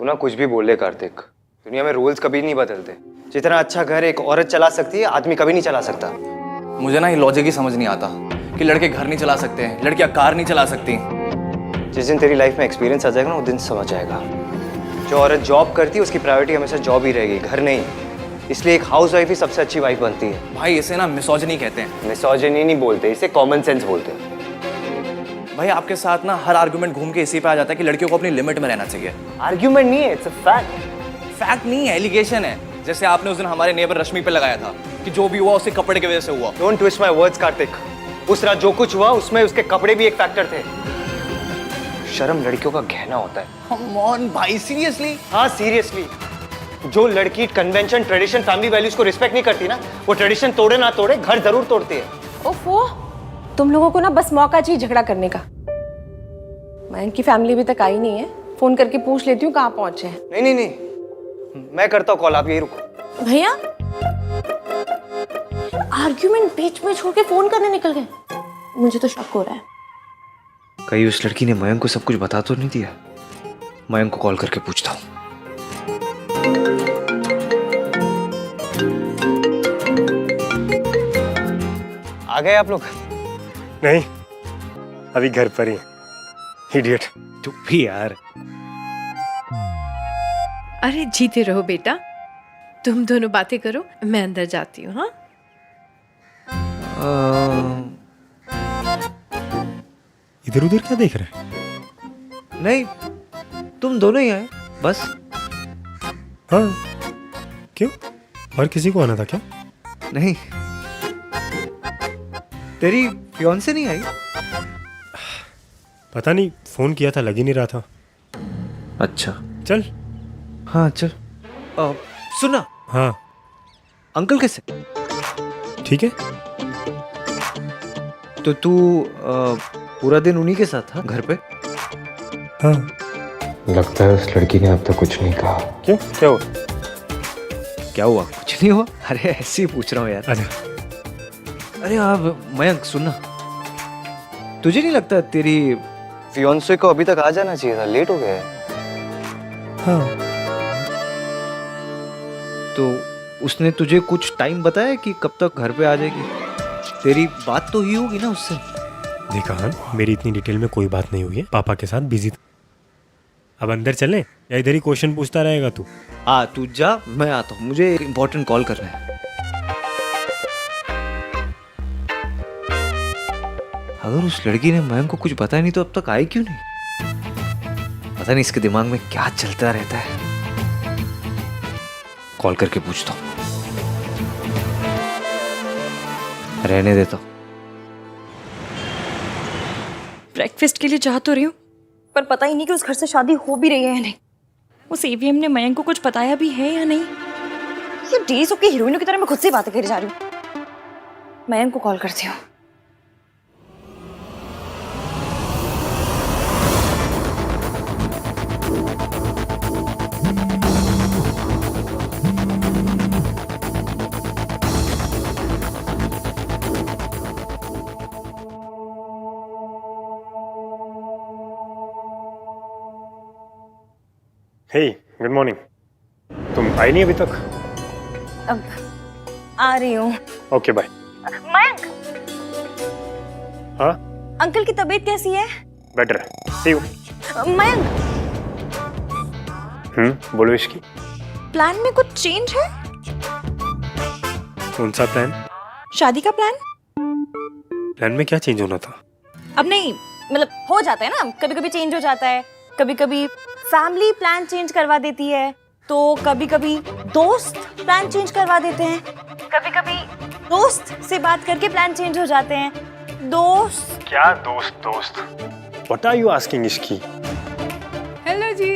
तू ना कुछ भी बोल ले कार्तिक, दुनिया में रूल्स कभी नहीं बदलते। जितना अच्छा घर एक औरत चला सकती है, आदमी कभी नहीं चला सकता। मुझे ना ये लॉजिक ही समझ नहीं आता कि लड़के घर नहीं चला सकते हैं, लड़कियां कार नहीं चला सकती। जिस दिन तेरी लाइफ में एक्सपीरियंस आ जाएगा ना, उस दिन समझ आएगा। जो औरत जॉब करती है उसकी प्रायोरिटी हमेशा जॉब ही रहेगी, घर नहीं। इसलिए एक हाउस वाइफ ही सबसे अच्छी वाइफ बनती है। भाई इसे ना मिसोजिनी कहते हैं। मिसोजिनी नहीं बोलते, इसे कॉमन सेंस बोलते हैं। भाई आपके साथ ना हर आर्गुमेंट घूम के इसी पे आ जाता है कि लड़कियों को अपनी लिमिट में रहना चाहिए। आर्ग्यूमेंट नहीं है, इट्स अ फैक्ट। फैक्ट नहीं है, एलिगेशन है। जैसे आपने उस दिन हमारे नेबर रश्मि पे लगाया था कि जो भी हुआ उसके कपड़े की वजह से हुआ। Don't twist my words Kartik. उस रात जो कुछ हुआ उसमें उसके कपड़े भी एक फैक्टर थे। शर्म लड़कियों का गहना होता है। कम ऑन भाई, सीरियसली? हाँ सीरियसली। जो लड़की कन्वेंशन, ट्रेडिशन, फैमिली वैल्यूज को रिस्पेक्ट नहीं करती ना, वो ट्रेडिशन तोड़े ना तोड़े घर जरूर तोड़ती है। ओफो, तुम लोगों को ना बस मौका चाहिए झगड़ा करने का। मयंक की फैमिली अभी तक आई नहीं है, फोन करके पूछ लेती हूँ कहाँ पहुंचे हैं। नहीं नहीं नहीं, मैं करता हूँ कॉल, आप यही रुको। भैया आर्ग्यूमेंट बीच में छोड़ के फोन करने निकल गए, मुझे तो शक हो रहा है। कहीं उस लड़की ने मयंक को सब कुछ बता तो नहीं दिया? मयंक को कॉल करके पूछता हूँ। आ गए आप लोग? नहीं, अभी घर पर ही। इडियट। चुप भी यार। अरे जीते रहो बेटा, तुम दोनों बातें करो, मैं अंदर जाती हूँ। हाँ इधर उधर क्या देख रहे हैं? नहीं, तुम दोनों ही आए बस। हाँ, क्यों? और किसी को आना था क्या? नहीं, तेरी फियांसे नहीं आई? पता नहीं, फोन किया था, लग ही नहीं रहा था। अच्छा चल। हाँ चल। सुना, हाँ अंकल कैसे? ठीक है। तो तू पूरा दिन उन्हीं के साथ था घर पे? हाँ। लगता है उस लड़की ने अब तक कुछ नहीं कहा। क्यों, क्या हुआ? क्या हुआ? कुछ नहीं हुआ। अरे ऐसे ही पूछ रहा हूँ यार। अरे आप मयंक सुनना, तुझे नहीं लगता तेरी फियांसे को अभी तक आ जाना चाहिए था? लेट हो गया है। हाँ। तो उसने तुझे कुछ टाइम बताया कि कब तक घर पे आ जाएगी? तेरी बात तो हुई होगी ना उससे? देखा हाँ, मेरी इतनी डिटेल में कोई बात नहीं हुई है, पापा के साथ बिजी था। अब अंदर चलें या इधर ही क्वेश्चन पूछता रहेगा तू? हाँ तू जा, मैं आता हूँ, मुझे एक इम्पोर्टेंट कॉल करना है। अगर उस लड़की ने मयंक को कुछ बताया नहीं तो अब तक आई क्यों नहीं? पता नहीं इसके दिमाग में क्या चलता रहता है। कॉल करके पूछता हूँ, रहने देता हूँ। ब्रेकफास्ट के लिए चाह तो रही हूँ, पर पता ही नहीं कि उस घर से शादी हो भी रही है या नहीं। उस एवीएम ने मयंक को कुछ बताया भी है या नहीं। ये डेज ऑफ की हीरोइनों की तरह मैं खुद से बातें करी जा रही हूँ। मयंक को कॉल करती हूँ। हे, गुड मॉर्निंग। तुम आई नहीं अभी तक? अब आ रही हूँ। Okay bye. मयंक, हाँ अंकल की तबीयत कैसी है? Better, C you. मयंक, बोलो इसकी। प्लान में कुछ चेंज है? कौन सा प्लान? शादी का प्लान? प्लान में क्या चेंज होना था? अब नहीं, मतलब हो जाता है ना, कभी कभी चेंज हो जाता है। कभी कभी फैमिली प्लान चेंज करवा देती है, तो कभी कभी दोस्त प्लान चेंज करवा देते हैं। कभी कभी दोस्त से बात करके प्लान चेंज हो जाते हैं। दोस्त क्या दोस्त? व्हाट आर यू आस्किंग इसकी? हेलो जी,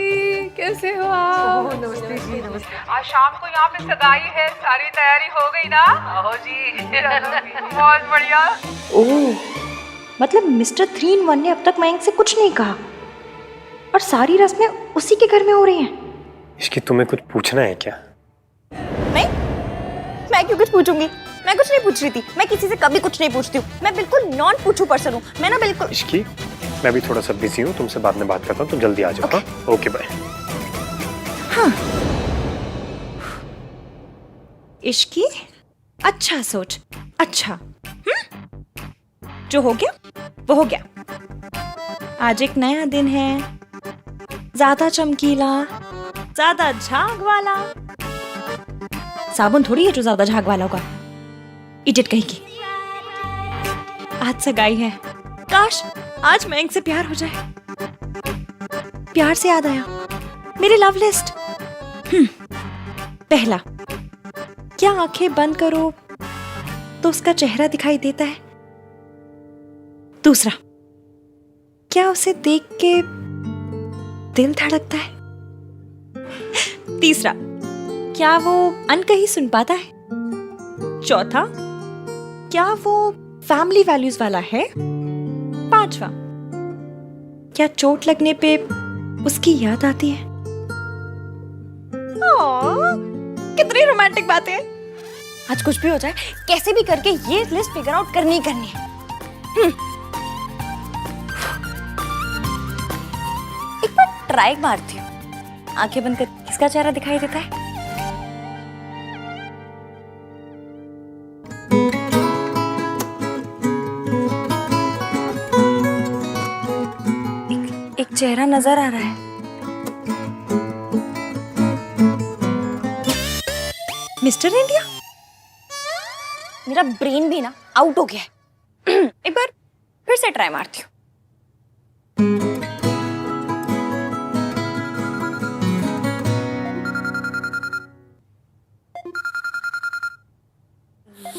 कैसे हो आप? नमस्ते जी, नमस्ते। आज शाम को यहाँ पे सगाई है, सारी तैयारी हो गई ना? आओ जी। बहुत बढ़िया। ओह, मतलब मिस्टर 3 in 1 ने अब तक मयंक से कुछ नहीं कहा और सारी रस्में उसी के घर में हो रही हैं। इसकी तुम्हें कुछ पूछना है क्या? मैं क्यों कुछ पूछूंगी? मैं कुछ नहीं पूछ रही थी। मैं किसी से कभी कुछ नहीं पूछती हूँ। मैं बिल्कुल नॉन पूछू पर्सन हूँ। मैं ना बिल्कुल। इसकी, मैं भी थोड़ा सा बिजी हूँ, तुमसे बाद में बात करता हूँ, तुम जल्दी आ जाओ। हाँ ओके बाय। इश्की अच्छा सोच, अच्छा जो हो गया वो हो गया। आज एक नया दिन है, ज्यादा चमकीला, ज्यादा झाग वाला। साबुन थोड़ी है जो ज्यादा झाग वाला होगा, इडियट कहीं की। आज सगाई है, काश आज मयंक से प्यार हो जाए। प्यार से याद आया, मेरी लव लिस्ट। पहला, क्या आंखें बंद करो तो उसका चेहरा दिखाई देता है? दूसरा, क्या उसे देख के दिल धड़कता है? तीसरा, क्या वो अनकही सुन पाता है? चौथा, क्या वो फैमिली वैल्यूज वाला है? पांचवा, क्या चोट लगने पे उसकी याद आती है? कितनी रोमांटिक बातें हैं। आज कुछ भी हो जाए, कैसे भी करके ये लिस्ट फिगर आउट करनी ही करनी है। एक बार ट्राई मारती हूँ, आंखें बंद कर किसका चेहरा दिखाई देता है? एक चेहरा नजर आ रहा है। Mister India. मेरा ब्रेन भी ना आउट हो गया है। एक बार फिर से ट्राई मारती हूँ।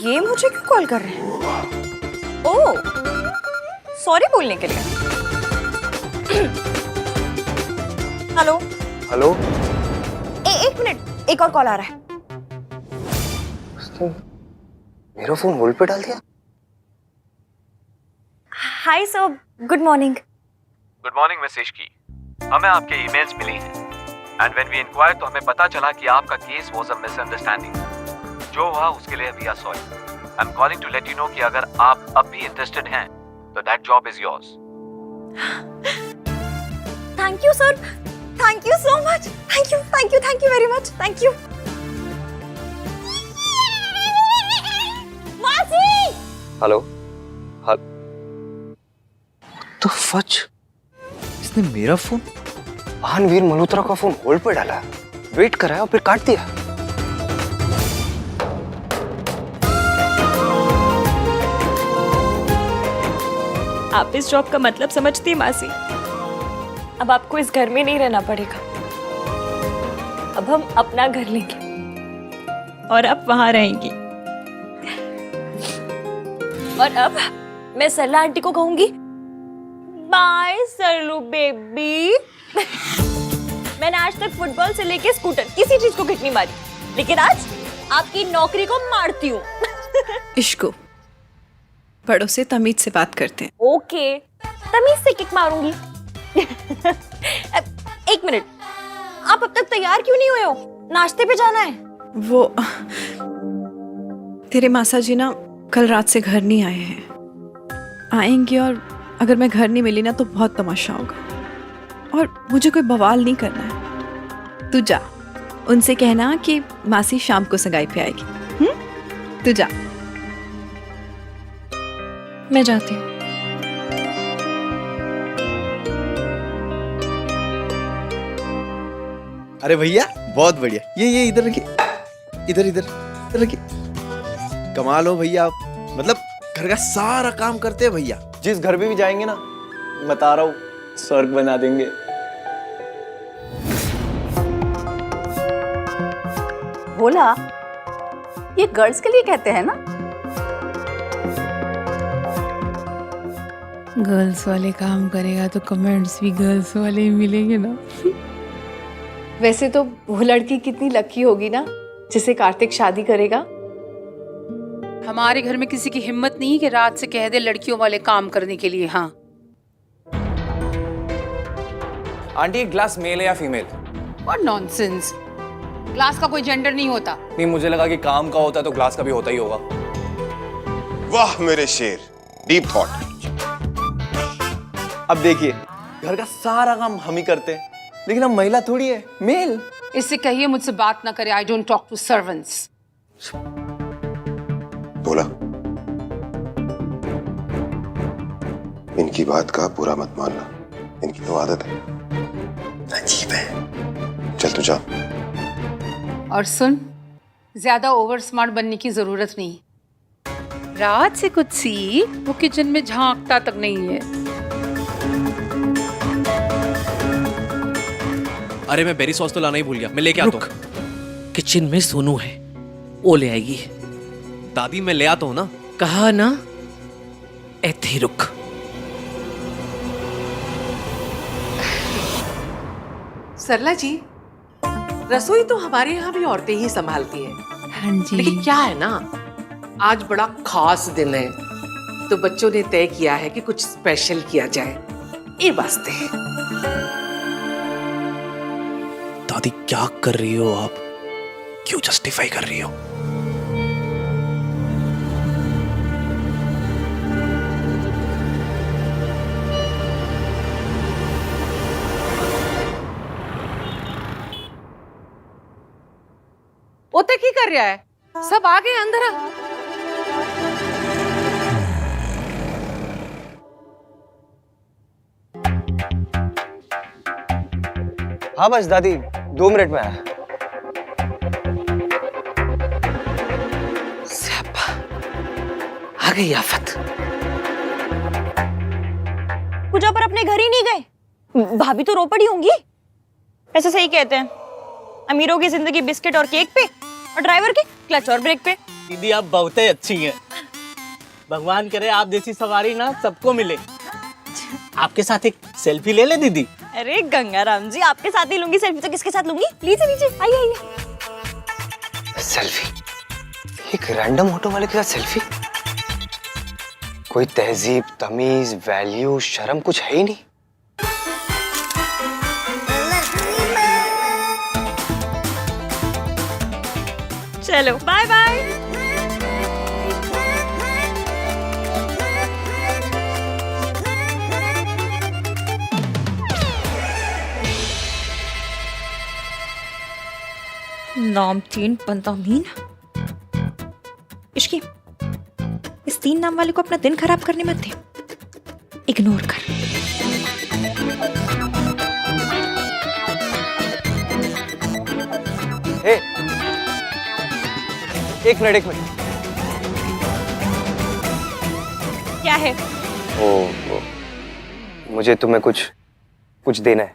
ये मुझे क्यों कॉल कर रहे हैं? ओह, सॉरी बोलने के लिए। Hello hello. एक मिनट, एक और कॉल आ रहा है। उसने मेरा फोन होल्ड पे डाल दिया। Hi sir, good morning. Good morning miss Ishki. हमें आपके ईमेल्स मिली हैं एंड व्हेन वी इंक्वायर तो हमें पता चला कि आपका केस वाज अ मिसअंडरस्टैंडिंग। जो हुआ उसके लिए we are sorry. I am calling to let you know कि अगर आप अब भी इंटरेस्टेड हैं तो that job is yours. Thank you sir, thank you so much. Thank you very much. Thank you. मासी। हेलो। तो फच, इसने मेरा फोन भानवीर मल्होत्रा का फोन होल्ड पे डाला, वेट कराया और फिर काट दिया। आप इस जॉब का मतलब समझती हैं मासी? अब आपको इस घर में नहीं रहना पड़ेगा। अब हम अपना घर लेंगे और आप वहां रहेंगी। और अब मैं सरला आंटी को कहूंगी, बाय सरलू बेबी। मैंने आज तक फुटबॉल से लेके स्कूटर किसी चीज को किक नहीं मारी, लेकिन आज आपकी नौकरी को मारती हूँ। इश्को, बड़ों से तमीज से बात करते हैं। ओके, तमीज से किक मारूंगी। एक मिनट, आप अब तक तैयार क्यों नहीं हुए हो? नाश्ते पे जाना है। वो तेरे मासा जी ना कल रात से घर नहीं आए हैं। आएंगे और अगर मैं घर नहीं मिली ना तो बहुत तमाशा होगा और मुझे कोई बवाल नहीं करना है। तू जा, उनसे कहना कि मासी शाम को सगाई पे आएगी। तू जा। मैं जाती हूँ। अरे भैया बहुत बढ़िया। ये इधर रखिए, इधर इधर इधर रखिए। कमाल हो भैया आप, मतलब घर का सारा काम करते हैं भैया। जिस घर में भी जाएंगे ना, बता रहा हूँ, स्वर्ग बना देंगे। भोला, ये गर्ल्स के लिए कहते हैं ना? गर्ल्स वाले काम करेगा तो कमेंट्स भी गर्ल्स वाले ही मिलेंगे ना। वैसे तो वो लड़की कितनी लकी होगी ना जिसे कार्तिक शादी करेगा। हमारे घर में किसी की हिम्मत नहीं कि रात से कह दे लड़कियों वाले काम करने के लिए। हाँ आंटी, एक ग्लास मेल है या फीमेल? और नॉनसेंस, ग्लास का कोई जेंडर नहीं होता। नहीं, मुझे लगा कि काम का होता है तो ग्लास का भी होता ही होगा। वाह मेरे शेर, डीप थॉट। अब देखिए, घर का सारा काम हम ही करते हैं, लेकिन हम महिला थोड़ी है, मेल। इससे कहिए मुझसे बात ना करे। I don't talk to servants. बोला, इनकी बात का बुरा मत मानना, इनकी तो आदत है, अजीब है। चल तू जा। और सुन, ज्यादा ओवर स्मार्ट बनने की जरूरत नहीं। रात से कुछ सीख, वो किचन में झांकता तक नहीं है। अरे मैं बेरी सॉस तो लाना ही भूल गया, मैं लेके आता हूँ। किचन में सोनू है, वो ले आएगी। दादी मैं ले आता हूँ ना। कहा ना, ऐथे ही रुक। सरला जी, रसोई तो हमारे यहाँ भी औरतें ही संभालती हैं। हाँ जी। लेकिन क्या है ना, आज बड़ा खास दिन है, तो बच्चों ने तय किया है कि कुछ स्पेशल किया जाए, ये वास्ते। दादी क्या कर रही हो आप? क्यों जस्टिफाई कर रही हो? ओते की कर रहा है? सब आ गए अंदर। हाँ बस दादी 2 मिनट में आया। आ गई आफत। पूजा पर अपने घर ही नहीं गए? भाभी तो रो पड़ी होंगी। ऐसे सही कहते हैं, अमीरों की जिंदगी बिस्किट और केक पे, और ड्राइवर की क्लच और ब्रेक पे। दीदी आप बहुत ही अच्छी हैं। भगवान करे आप जैसी सवारी ना सबको मिले। आपके साथ एक सेल्फी ले ले दीदी। अरे गंगाराम जी, आपके साथ ही लूंगी सेल्फी तो किसके साथ लूंगी? लीजिए लीजिए, आइए आइए। सेल्फी? एक रैंडम ऑटो वाले के साथ सेल्फी? कोई तहजीब, तमीज, वैल्यू, शर्म कुछ है ही नहीं। चलो बाय बाय। नामचीन पंतामीन। इश्की, इस 3 नाम वाले को अपना दिन खराब करने मत दे, इग्नोर कर। हे, एक मिनट। क्या है? ओ, मुझे तुम्हें कुछ देना है।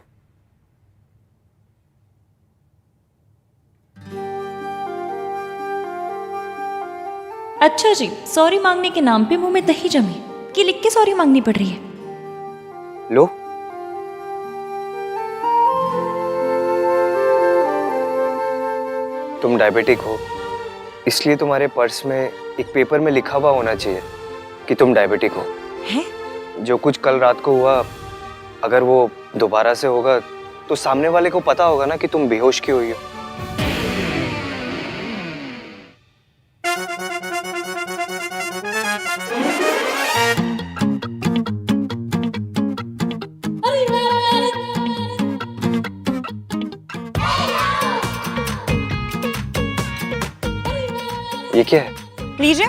अच्छा जी, सॉरी मांगने के नाम पे मुंह में दही जमी कि लिख के सॉरी मांगनी पड़ रही है। लो। तुम डायबिटिक हो, इसलिए तुम्हारे पर्स में एक पेपर में लिखा हुआ होना चाहिए कि तुम डायबिटिक हो। हैं? जो कुछ कल रात को हुआ, अगर वो दोबारा से होगा तो सामने वाले को पता होगा ना कि तुम बेहोश क्यों हुई हो। ये क्या है? लीजिए।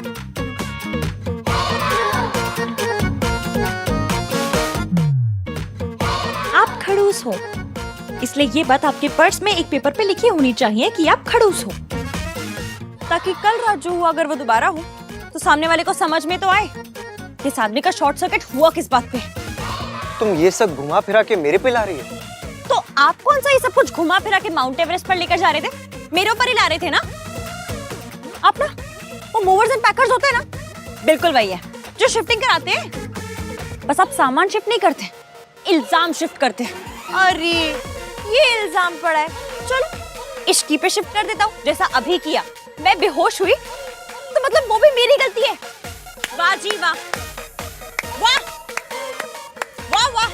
आप खड़ूस हो, इसलिए ये बात आपके पर्स में एक पेपर पे लिखी होनी चाहिए कि आप खड़ूस हो, ताकि कल रात जो हुआ अगर वो दोबारा हो तो सामने वाले को समझ में तो आए कि इस आदमी का शॉर्ट सर्किट हुआ किस बात पे। तुम ये सब घुमा फिरा के मेरे पे ला रही हो? तो आप कौन सा ये सब कुछ घुमा फिरा के माउंट एवरेस्ट पर लेकर जा रहे थे? मेरे ऊपर ही ला रहे थे ना आप? ना वो मूवर्स एंड पैकर्स होते हैं ना, बिल्कुल वही है जो शिफ्टिंग कराते हैं। बस आप सामान शिफ्ट नहीं करते, इल्जाम शिफ्ट करते हैं। अरे ये इल्जाम पड़ा है, चलो इश्की पे शिफ्ट कर देता हूँ, जैसा अभी किया। मैं बेहोश हुई तो मतलब वो भी मेरी गलती है। वाह जी वाह, वाह वाह वाह।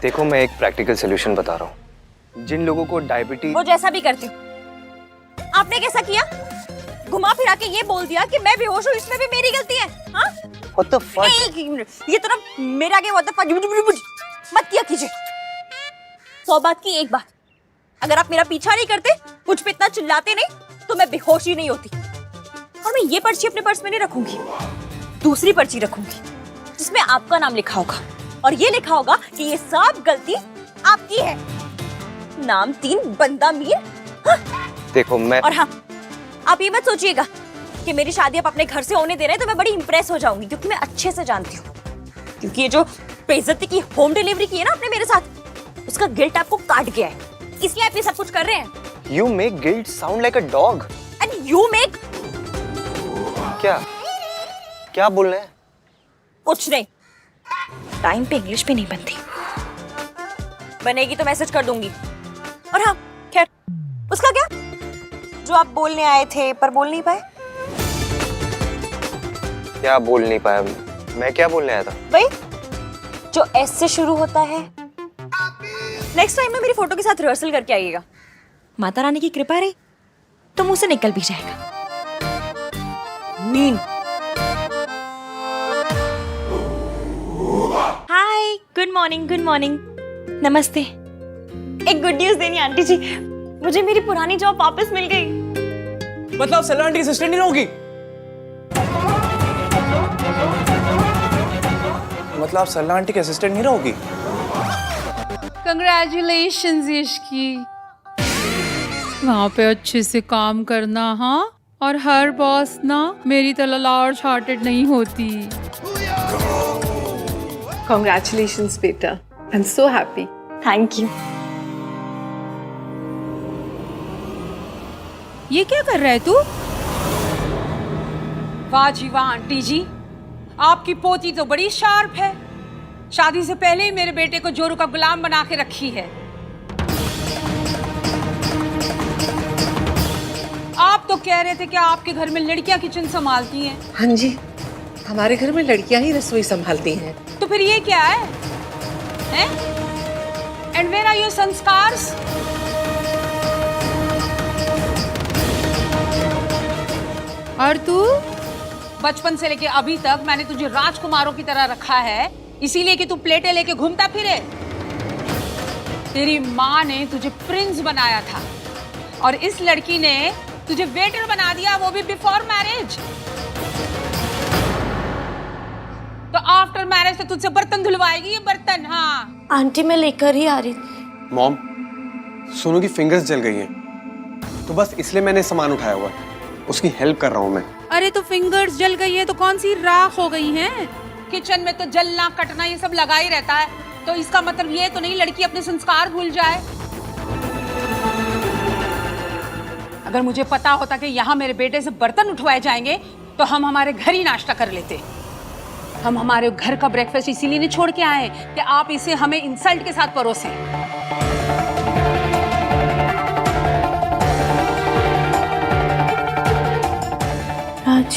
देखो मैं एक प्रैक्टिकल सोल्यूशन बता रहा हूँ। जिन लोगों को डायबिटीज, वो जैसा भी करती हूँ। आपने कैसा किया? घुमा फिरा के ये बोल दिया कि मैं बेहोश हूँ, इसमें भी मेरी गलती है। हाँ? What the fuck? एक मिनट, ये तो ना मेरा आगे what the fuck मत किया कीजिए। 100 बात की एक बात, अगर आप मेरा पीछा नहीं करते, मुझ पे इतना चिल्लाते नहीं, तो मैं बेहोश ही नहीं होती। और मैं ये पर्ची अपने पर्स में नहीं रखूंगी, दूसरी पर्ची रखूंगी जिसमें आपका नाम लिखा होगा और ये लिखा होगा कि ये सब गलती आपकी है। नाम 3 बंदा मीर। हाँ। देखो मैं और हाँ, आप ये मत सोचिएगा कि मेरी शादी आप अपने घर से होने दे रहे हैं तो मैं बड़ी इंप्रेस हो जाऊंगी, क्योंकि मैं अच्छे से जानती हूँ। क्योंकि ये जो बेइज्जती की होम डिलीवरी की है ना आपने मेरे साथ, उसका गिल्ट आपको काट गया है, इसलिए आप ये सब कुछ कर रहे हैं। You make guilt sound like a dog. And you make क्या बोल रहे हैं? कुछ नहीं। टाइम पे इंग्लिश भी नहीं बनती, बनेगी तो मैसेज कर दूंगी। और हाँ खैर, उसका क्या जो आप बोलने आए थे पर बोल नहीं पाए। क्या बोल नहीं पाया? मैं क्या बोलने आया था? भाई जो एस से शुरू होता है। नेक्स्ट टाइम ना मेरी फोटो के साथ रिहर्सल करके आइएगा। माता रानी की कृपा रही तो मुंह से निकल भी जाएगा। मीन। हाय, गुड मॉर्निंग, गुड मॉर्निंग, नमस्ते। एक गुड न्यूज देनी आंटी जी, मुझे मेरी पुरानी जॉब वापस मिल गई। मतलब सल्ला आंटी की असिस्टेंट नहीं रहोगी? मतलब आप सल्ला आंटी के असिस्टेंट नहीं रहोगी? कंग्रेचुलेशंस यशकी, वहाँ पे अच्छे से काम करना। हाँ, और हर बॉस ना मेरी तरह लार्ज हार्टेड नहीं होती। Congratulations, बेटा। I'm so happy. Thank you. ये क्या कर रहा है तू? वाह जी वाह आंटी जी, आपकी पोती तो बड़ी शार्प है। शादी से पहले ही मेरे बेटे को जोरू का गुलाम बना के रखी है। आप तो कह रहे थे कि आपके घर में लड़कियां किचन संभालती हैं। हाँ जी, हमारे घर में लड़कियां ही रसोई संभालती हैं। तो फिर ये क्या है? हैं? And where are your संस्कार्स? और तू बचपन से लेके अभी तक मैंने तुझे राजकुमारों की तरह रखा है, इसीलिए कि तू प्लेटें लेके घूमता फिरे। तेरी माँ ने तुझे प्रिंस बनाया था और इस लड़की ने तुझे वेटर बना दिया, वो भी बिफोर मैरिज। तो आफ्टर मैरिज तो तुझसे बर्तन धुलवाएगी ये बर्तन। हाँ आंटी मैं लेकर ही आ रही थी। मॉम, सोनू की फिंगर्स जल गई हैं, तो बस इसलिए मैंने सामान उठाया हुआ है। उसकी हेल्प कर रहा हूँ मैं। अरे तो फिंगर्स जल गई है तो कौन सी राख हो गई हैं? किचन में तो जलना कटना ये सब लगा ही रहता है, तो इसका मतलब ये तो नहीं लड़की अपने संस्कार भूल जाए। अगर मुझे पता होता कि यहाँ मेरे बेटे से बर्तन उठवाए जाएंगे तो हम हमारे घर ही नाश्ता कर लेते। हम हमारे घर का ब्रेकफास्ट इसीलिए नहीं छोड़ के आए कि आप इसे हमें इंसल्ट के साथ परोसें। राज,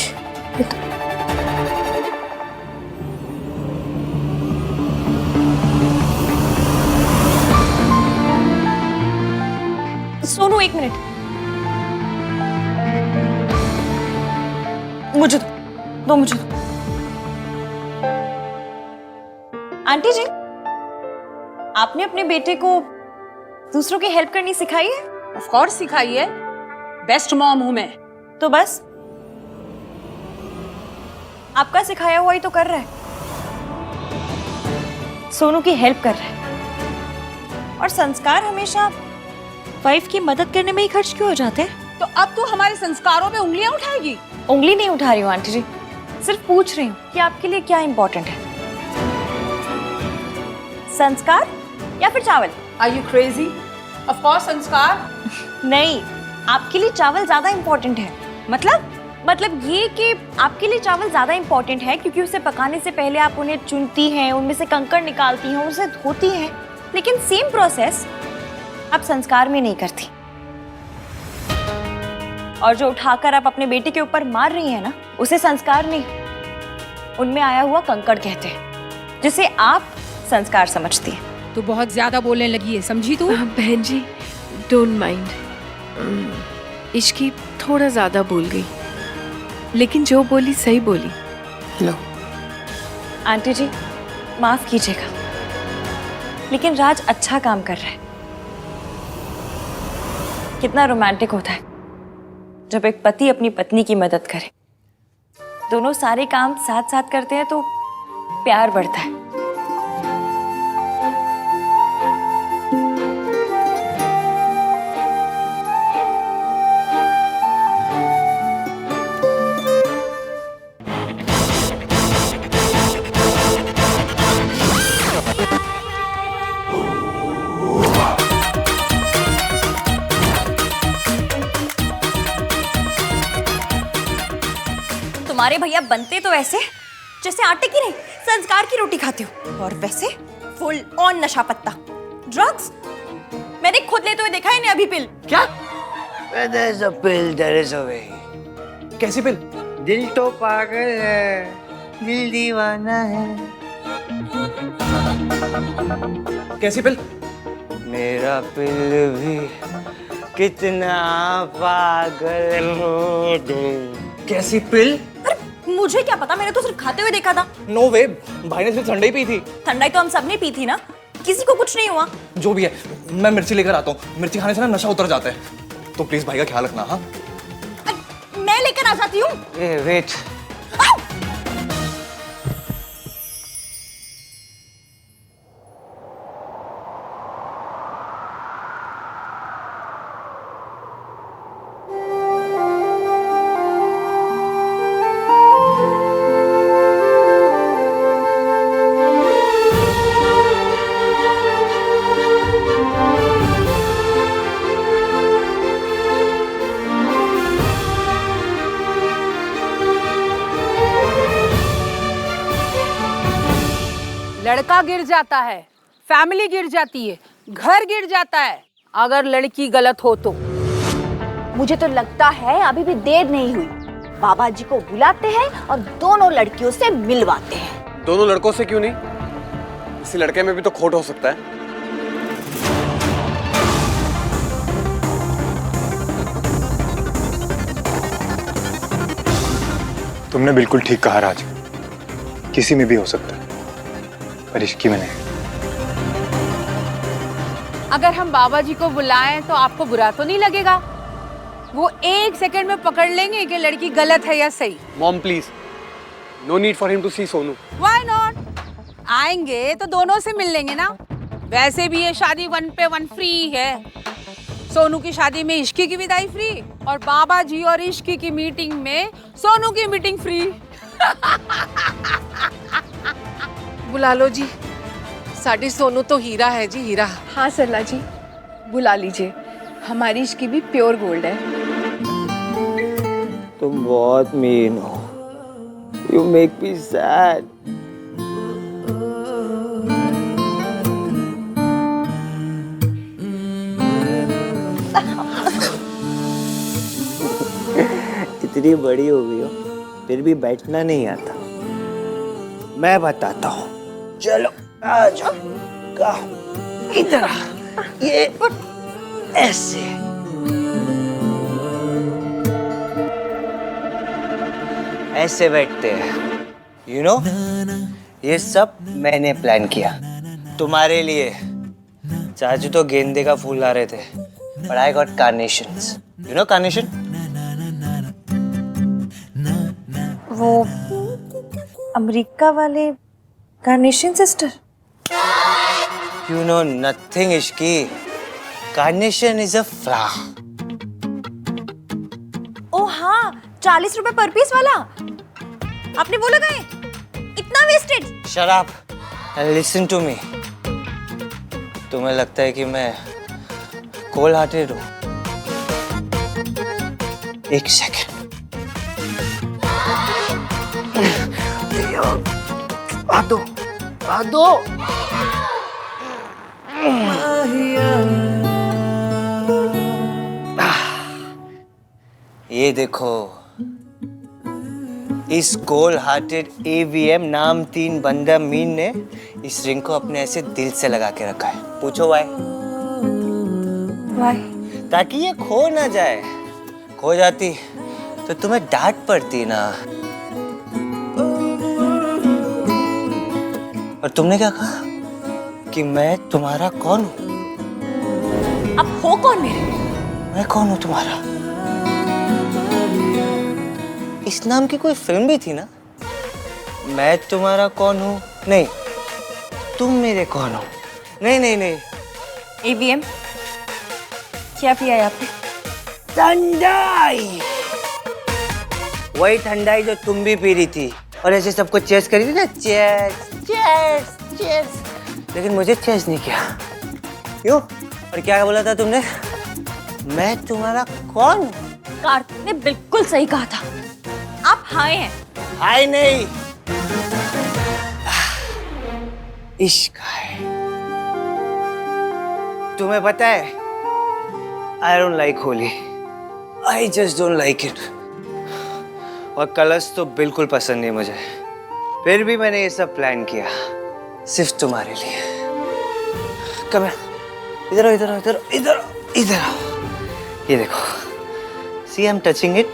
सोनू एक मिनट, मुझे दो मुझे दो। आंटी जी, आपने अपने बेटे को दूसरों की हेल्प करनी सिखाई है? ऑफ कोर्स सिखाई है, बेस्ट मॉम हूं मैं। तो बस आपका सिखाया हुआ ही तो कर रहा है। सोनू की हेल्प कर रहा है। और संस्कार हमेशा वाइफ की मदद करने में ही खर्च क्यों हो जाते हैं? तो अब तू हमारे संस्कारों पे उंगलियां उठाएगी? उंगली नहीं उठा रही हूँ आंटी जी, सिर्फ पूछ रही हूँ कि आपके लिए क्या इंपॉर्टेंट है, संस्कार या फिर चावल? Are you crazy? Of course संस्कार। नहीं, आपके लिए चावल ज्यादा इंपॉर्टेंट है। मतलब ये कि आपके लिए चावल ज्यादा इंपॉर्टेंट है क्योंकि उसे पकाने से पहले आप उन्हें चुनती हैं, उनमें से कंकड़ निकालती हैं, उसे धोती हैं, लेकिन सेम प्रोसेस आप संस्कार में नहीं करती। और जो उठाकर आप अपने बेटे के ऊपर मार रही हैं ना, उसे संस्कार नहीं, उनमें आया हुआ कंकड़ कहते हैं, जिसे आप संस्कार समझती हैं। तू बहुत ज्यादा बोलने लगी है, समझी तू? बहन जी, डोंट माइंड। इश्की थोड़ा ज्यादा बोल गई, लेकिन जो बोली सही बोली। लो आंटी जी, माफ कीजिएगा, लेकिन राज अच्छा काम कर रहा है। कितना रोमांटिक होता है जब एक पति अपनी पत्नी की मदद करे। दोनों सारे काम साथ साथ करते हैं तो प्यार बढ़ता है। तुम्हारे भैया बनते तो ऐसे जैसे आटे की नहीं संस्कार की रोटी खाते हो, और वैसे फुल ऑन नशा पत्ता, ड्रग्स। मैंने खुद लेते हुए देखा है इन्हें अभी पिल। क्या? There is a pill, there is a way. कैसी पिल? दिल तो पागल है, दिल दीवाना है। कैसी पिल? मेरा पिल भी कितना पागल हो तुम। कैसी पिल? अरे मुझे क्या पता, मैंने तो सिर्फ खाते हुए देखा था। नो वे, भाई ने सिर्फ ठंडाई पी थी। ठंडाई तो हम सबने पी थी ना, किसी को कुछ नहीं हुआ। जो भी है, मैं मिर्ची लेकर आता हूँ। मिर्ची खाने से ना नशा उतर जाता है, तो प्लीज भाई का ख्याल रखना। हाँ, मैं लेकर आ जाती हूँ। वेट, लड़का गिर जाता है, फैमिली गिर जाती है, घर गिर जाता है अगर लड़की गलत हो तो। मुझे तो लगता है अभी भी देर नहीं हुई। बाबा जी को बुलाते हैं और दोनों लड़कियों से मिलवाते हैं। दोनों लड़कों से क्यों नहीं? इसी लड़के में भी तो खोट हो सकता है। तुमने बिल्कुल ठीक कहा राज, किसी में भी हो सकता है, पर इसकी में नहीं। अगर हम बाबा जी को बुलाएं तो आपको बुरा तो नहीं लगेगा? वो 1 सेकंड में पकड़ लेंगे कि लड़की गलत है या सही। Mom please, no need for him to see Sonu. Why not? आएंगे तो दोनों से मिल लेंगे ना। वैसे भी ये शादी 1 पे 1 फ्री है। सोनू की शादी में इश्की की विदाई फ्री, और बाबा जी और इश्की की मीटिंग में सोनू की मीटिंग फ्री। बुला लो जी, साड़ी सोनू तो हीरा है जी, हीरा। हाँ सरला जी, बुला लीजिए, हमारी इश्की भी प्योर गोल्ड है। तुम बहुत मीन हो। You make me sad. इतनी बड़ी हो गई हो, फिर भी बैठना नहीं आता। मैं बताता हूँ, चलो आ जाओ। इधर आ, ये ऐसे। ऐसे बैठते हैं, you know? ये सब मैंने प्लान किया तुम्हारे लिए। चाचू तो गेंदे का फूल ला रहे थे, but I got carnations. You know carnation? वो अमेरिका वाले carnation sister. You know nothing, Ishki. Carnation is a flower. ओ हाँ, 40 रुपए पर पीस वाला। आपने वो लगाए? इतना wasted. Shut up and listen to me. तुम्हें लगता है कि मैं कोल्ड हार्टेड हूँ? एक सेकंड। आ दो। ये देखो, इस कोल्ड हार्टेड AVM नाम 3 बंदा मीन ने इस रिंग को अपने ऐसे दिल से लगा के रखा है। पूछो वाई? ताकि ये खो ना जाए। खो जाती तो तुम्हें डांट पड़ती ना। और तुमने क्या कहा कि मैं तुम्हारा कौन हूँ? अब हो कौन मेरे? मैं कौन हूँ तुम्हारा? इस नाम की कोई फिल्म भी थी ना? मैं तुम्हारा कौन हूँ? नहीं, तुम मेरे कौन हो? नहीं नहीं नहीं। AVM, क्या पिया है आपने? ठंडाई। वही ठंडाई जो तुम भी पी रही थी और ऐसे सबको चेस करी थी ना, चेस चेस चेस, लेकिन मुझे चेस नहीं किया। क्यों? और क्या बोला था तुमने? मैं तुम्हारा कौन? कार्तिक ने बिल्कुल सही कहा था, आप हाय हैं। हाय नहीं, इश्क है। तुम्हें पता है, I don't like holy, I just don't like it. और कलर्स तो बिल्कुल पसंद नहीं मुझे, फिर भी मैंने ये सब प्लान किया सिर्फ तुम्हारे लिए। कम है, इधर आओ, इधर आओ, इधर आओ, इधर आओ, इधर आओ। ये देखो, see I am touching it.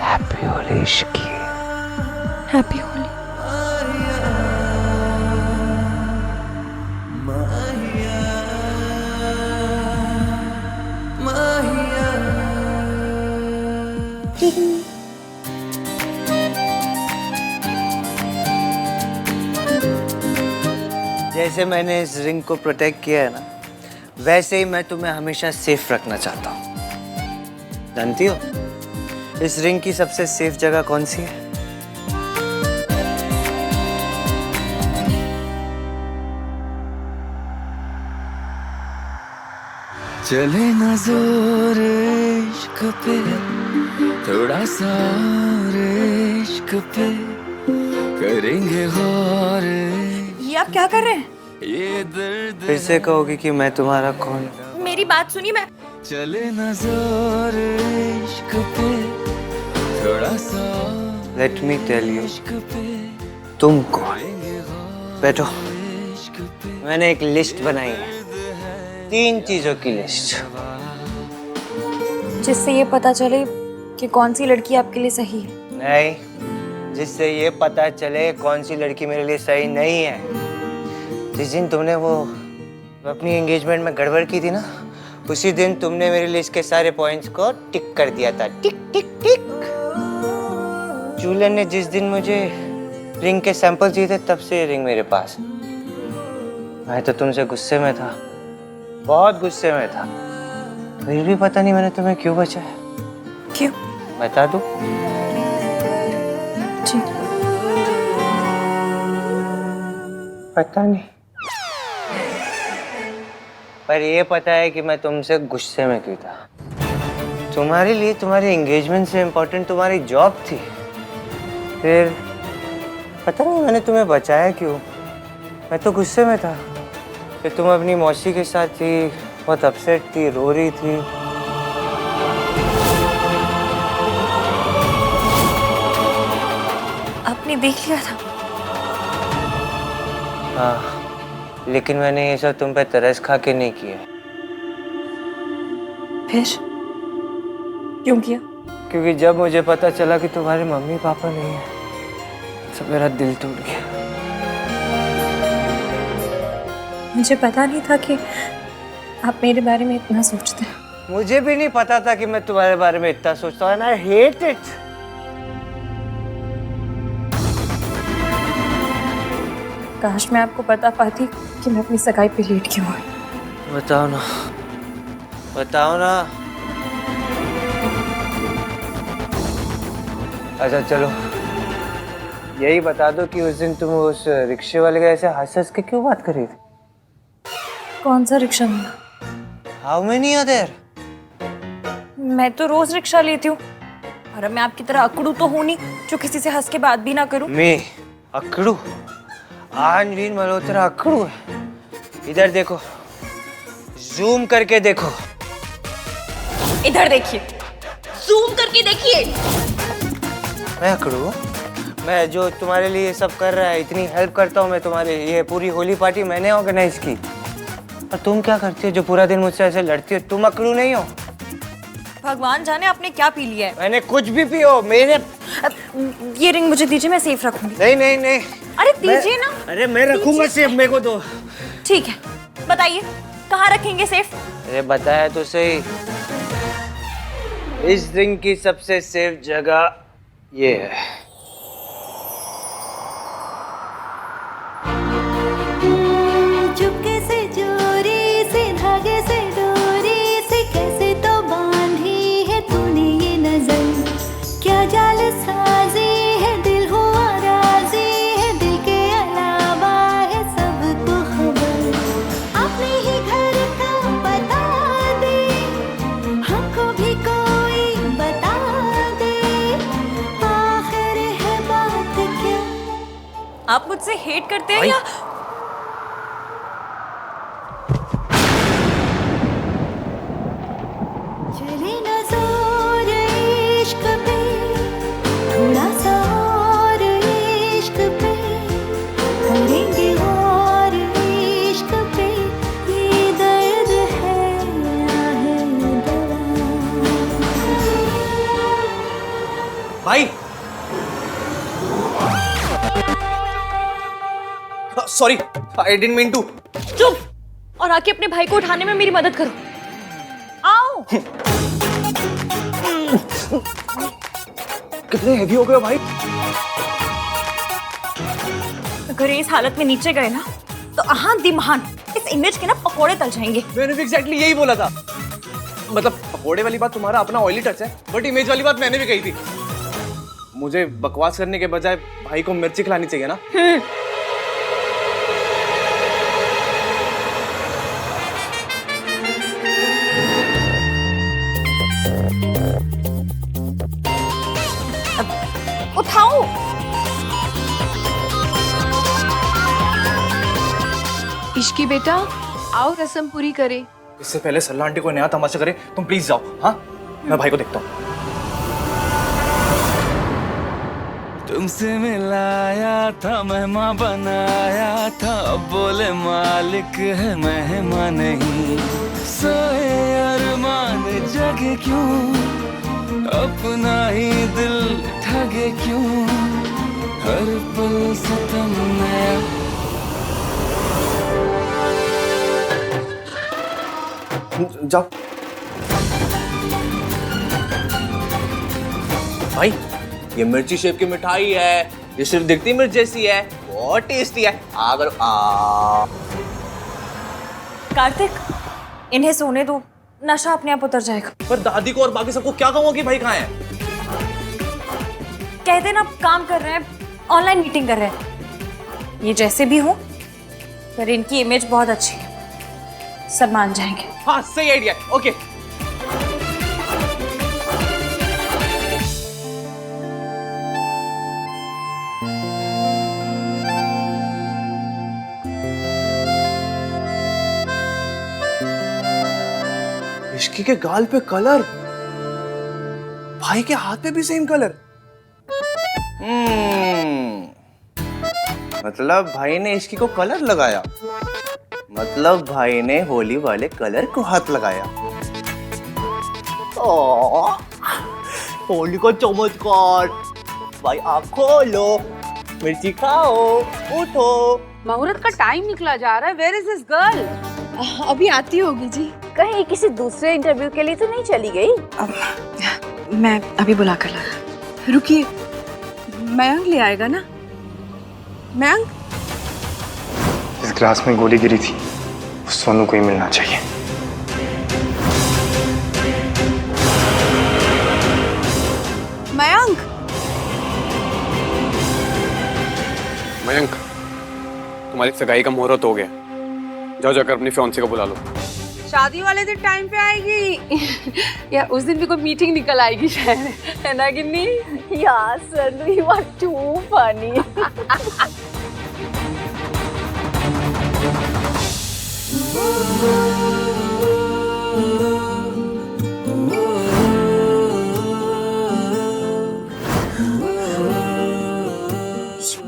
Happy Holi इश्की। हैप्पी होली। जैसे मैंने इस रिंग को प्रोटेक्ट किया है ना, वैसे ही मैं तुम्हें हमेशा सेफ रखना चाहता हूँ। जानती हो इस रिंग की सबसे सेफ जगह कौन सी है? चले ना जोर इश्क पे, थोड़ा सा और इश्क पे करेंगे गौर। ये आप क्या कर रहे हैं? ये दर्द फिर से कहोगे कि मैं तुम्हारा कौन हूँ? मेरी बात सुनिए। मैं चले ना जोर इश्क पे, थोड़ा सा लेट मी टेल यू, तुम कौन? बैठो, मैंने एक लिस्ट बनाई है, 3 चीजों की लिस्ट, जिससे ये पता चले कि कौन सी लड़की आपके लिए सही है। नहीं, जिससे ये पता चले कौन सी लड़की मेरे लिए सही नहीं है। जिस दिन तुमने वो अपनी एंगेजमेंट में गड़बड़ की थी ना, उसी दिन तुमने मेरी लिस्ट के सारे पॉइंट्स को टिक कर दिया था, टिक टिक टिक। जूलन ने जिस दिन मुझे रिंग के सैंपल दिए थे, तब से ये रिंग मेरे पास है। मैं तो तुमसे गुस्से में था, बहुत गुस्से में था, फिर भी पता नहीं मैंने तुम्हें क्यों बचाया। क्यों? बता दूं? जी। पता नहीं, पर ये पता है कि मैं तुमसे गुस्से में क्यों था। तुम्हारे लिए तुम्हारी एंगेजमेंट से इम्पोर्टेंट तुम्हारी जॉब थी। फिर पता नहीं मैंने तुम्हें बचाया क्यों। मैं तो गुस्से में था। फिर तुम अपनी मौसी के साथ थी, बहुत अपसेट थी, रो रही थी। आपने देख लिया था? हाँ, लेकिन मैंने ये सब तुम पे तरस खा के नहीं किया। फिर क्यों किया? क्योंकि जब मुझे पता चला कि तुम्हारे मम्मी पापा नहीं है, तो मेरा दिल टूट गया। मुझे पता नहीं था कि आप मेरे बारे में इतना सोचते हैं। मुझे भी नहीं पता था कि मैं तुम्हारे बारे में इतना सोचता हूँ। I hate it। काश मैं आपको बता पाती कि मैं अपनी सगाई पे लेट क्यों हुई। बताओ ना, बताओ ना। अच्छा चलो, यही बता दो कि उस दिन तुम उस रिक्शे वाले के ऐसे हंस के क्यों बात कर रही थी? कौन सा रिक्शा मिला? How many are there? मैं तो रोज रिक्शा लेती हूँ, और अब मैं आपकी तरह अकड़ू तो हूँ नहीं जो किसी से हंस के बात भी ना करूँ। मैं अकड़ू? आज भी मल्होत्रा अकड़ू है। इधर देखो, जूम करके देखो। इधर देखिए, जूम करके देखिए। मैं अकड़ू, मैं जो तुम्हारे लिए सब कर रहा है, इतनी हेल्प करता हूँ मैं तुम्हारे, ये पूरी होली पार्टी मैंने ऑर्गेनाइज की, और तुम क्या करती हो जो पूरा दिन मुझसे ऐसे लड़ती हो? तुम अकड़ू नहीं हो। भगवान जाने आपने क्या पी लिया है। मैंने कुछ भी पियो, मेरे ये रिंग मुझे दीजिए, मैं सेफ रखूंगी। नहीं नहीं नहीं। अरे दीजिए ना। अरे मैं रखूंगा सेफ, मेरे को दो। ठीक है, बताइए कहाँ रखेंगे सेफ? अरे बताया तो सही, इस रिंग की सबसे सेफ जगह ये है। चुपके से चोरी से धागे से डोरी से कैसे तो बांधी है तूने ये नजर, क्या जाल साजी है दिल हुआ राजी है, दिल के अलावा है सबको खबर, अपने ही घर का बता दे, हमको भी कोई बता दे, आखिर है बात क्या? आप मुझसे हेट करते हैं या? चले ना जोर इश्क पे, थोड़ा सा और इश्क पे, करेंगे और इश्क पे, ये दर्द है या है दवा। भाई sorry, I didn't mean to. चुप, और आके अपने भाई को उठाने में मेरी मदद करो। आओ। कितने हेवी हो गए हो भाई? अगर इस हालत में नीचे गए ना तो अहान दिमहान इस इमेज के ना पकोड़े तल जाएंगे। मैंने भी एग्जैक्टली यही बोला था। मतलब पकोड़े वाली बात तुम्हारा अपना ऑयली टच है, बट इमेज वाली बात मैंने भी कही थी। मुझे बकवास करने के बजाय भाई को मिर्ची खिलानी चाहिए ना। उठाओ। इश्की बेटा, आओ रस्म पूरी करे। इससे पहले सल्ला आंटी को नया तमाशा करे, तुम प्लीज जाओ। हाँ, मैं भाई को देखता हूँ। तुमसे मिलाया था, मेहमान बनाया था, अब बोले मालिक है मेहमान नहीं, सोए अरमान जगे क्यों, अपना ही दिल ठगे क्यों, हर पल सितम नया। जाओ भाई, ये मिर्ची शेप की मिठाई है, ये सिर्फ दिखती मिर्च जैसी है, बहुत टेस्टी है। अगर कार्तिक, इन्हें सोने दो, नशा अपने आप उतर जाएगा। पर दादी को और बाकी सबको क्या कहूँगा कि भाई कहाँ है? कहते ना काम कर रहे हैं, ऑनलाइन मीटिंग कर रहे हैं। ये जैसे भी हो, पर इनकी इमेज बहुत अच्छी है, सब मान जाएंगे। हाँ, सही आइडिया। ओके। इश्की के गाल पे कलर, भाई के हाथ पे भी सेम कलर। मतलब भाई ने इश्की को कलर लगाया, मतलब भाई ने होली वाले कलर को हाथ लगाया। होली का चमत्कार। भाई आँख खोलो, मिर्ची खाओ, उठो। मुहूर्त का टाइम निकला जा रहा है। Where is this girl? अभी आती होगी जी। कहीं किसी दूसरे इंटरव्यू के लिए तो नहीं चली गई? मैं अभी बुला कर ला। रुकिए, मयंक ले आएगा ना? मयंक, इस ग्लास में गोली गिरी थी, उस सोनू को ही मिलना चाहिए। मयंक, मयंक, तुम्हारी सगाई का मुहूर्त हो गया, जाओ जाकर अपनी फियांसे को बुला लो। शादी वाले दिन टाइम पे आएगी या उस दिन भी कोई मीटिंग निकल आएगी शायद, है ना गिन्नी? यार सनु, you are too funny.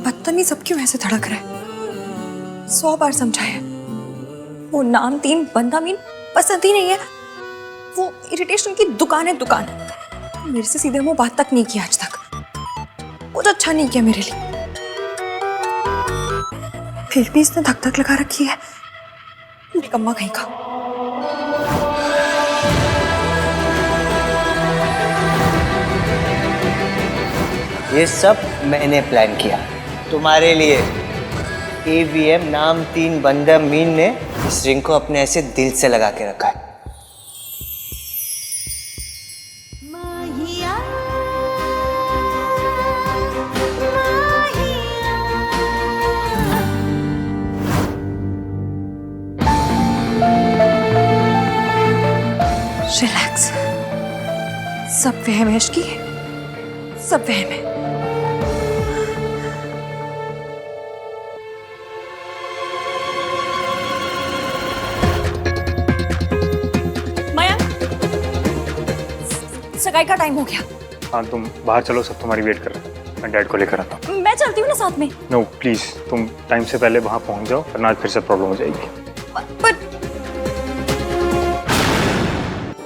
बदतमीज अब क्यों ऐसे धड़क रहा है? 100 बार समझाया, वो नाम 3 बंदा मीन पसंद ही नहीं है। वो इरिटेशन की दुकान है, दुकान। मेरे से सीधे मुंह बात तक नहीं की आज तक, कुछ अच्छा नहीं किया मेरे लिए। फिर भी इसने धक धक लगा रखी है, निकम्मा कहीं का। ये सब मैंने प्लान किया तुम्हारे लिए। AVM नाम 3 बंदा मीन ने इस रिंग को अपने ऐसे दिल से लगा के रखा है। रिलैक्स, सब वहम है इश्की, सब वहम है। सगाई का टाइम हो गया। हाँ तुम बाहर चलो, सब तुम्हारी वेट कर रहे हैं। मैं डैड को लेकर आता हूँ। मैं चलती हूँ ना साथ में। नो प्लीज, तुम टाइम से पहले वहाँ पहुँच जाओ, वरना आज फिर से प्रॉब्लम हो जाएगी।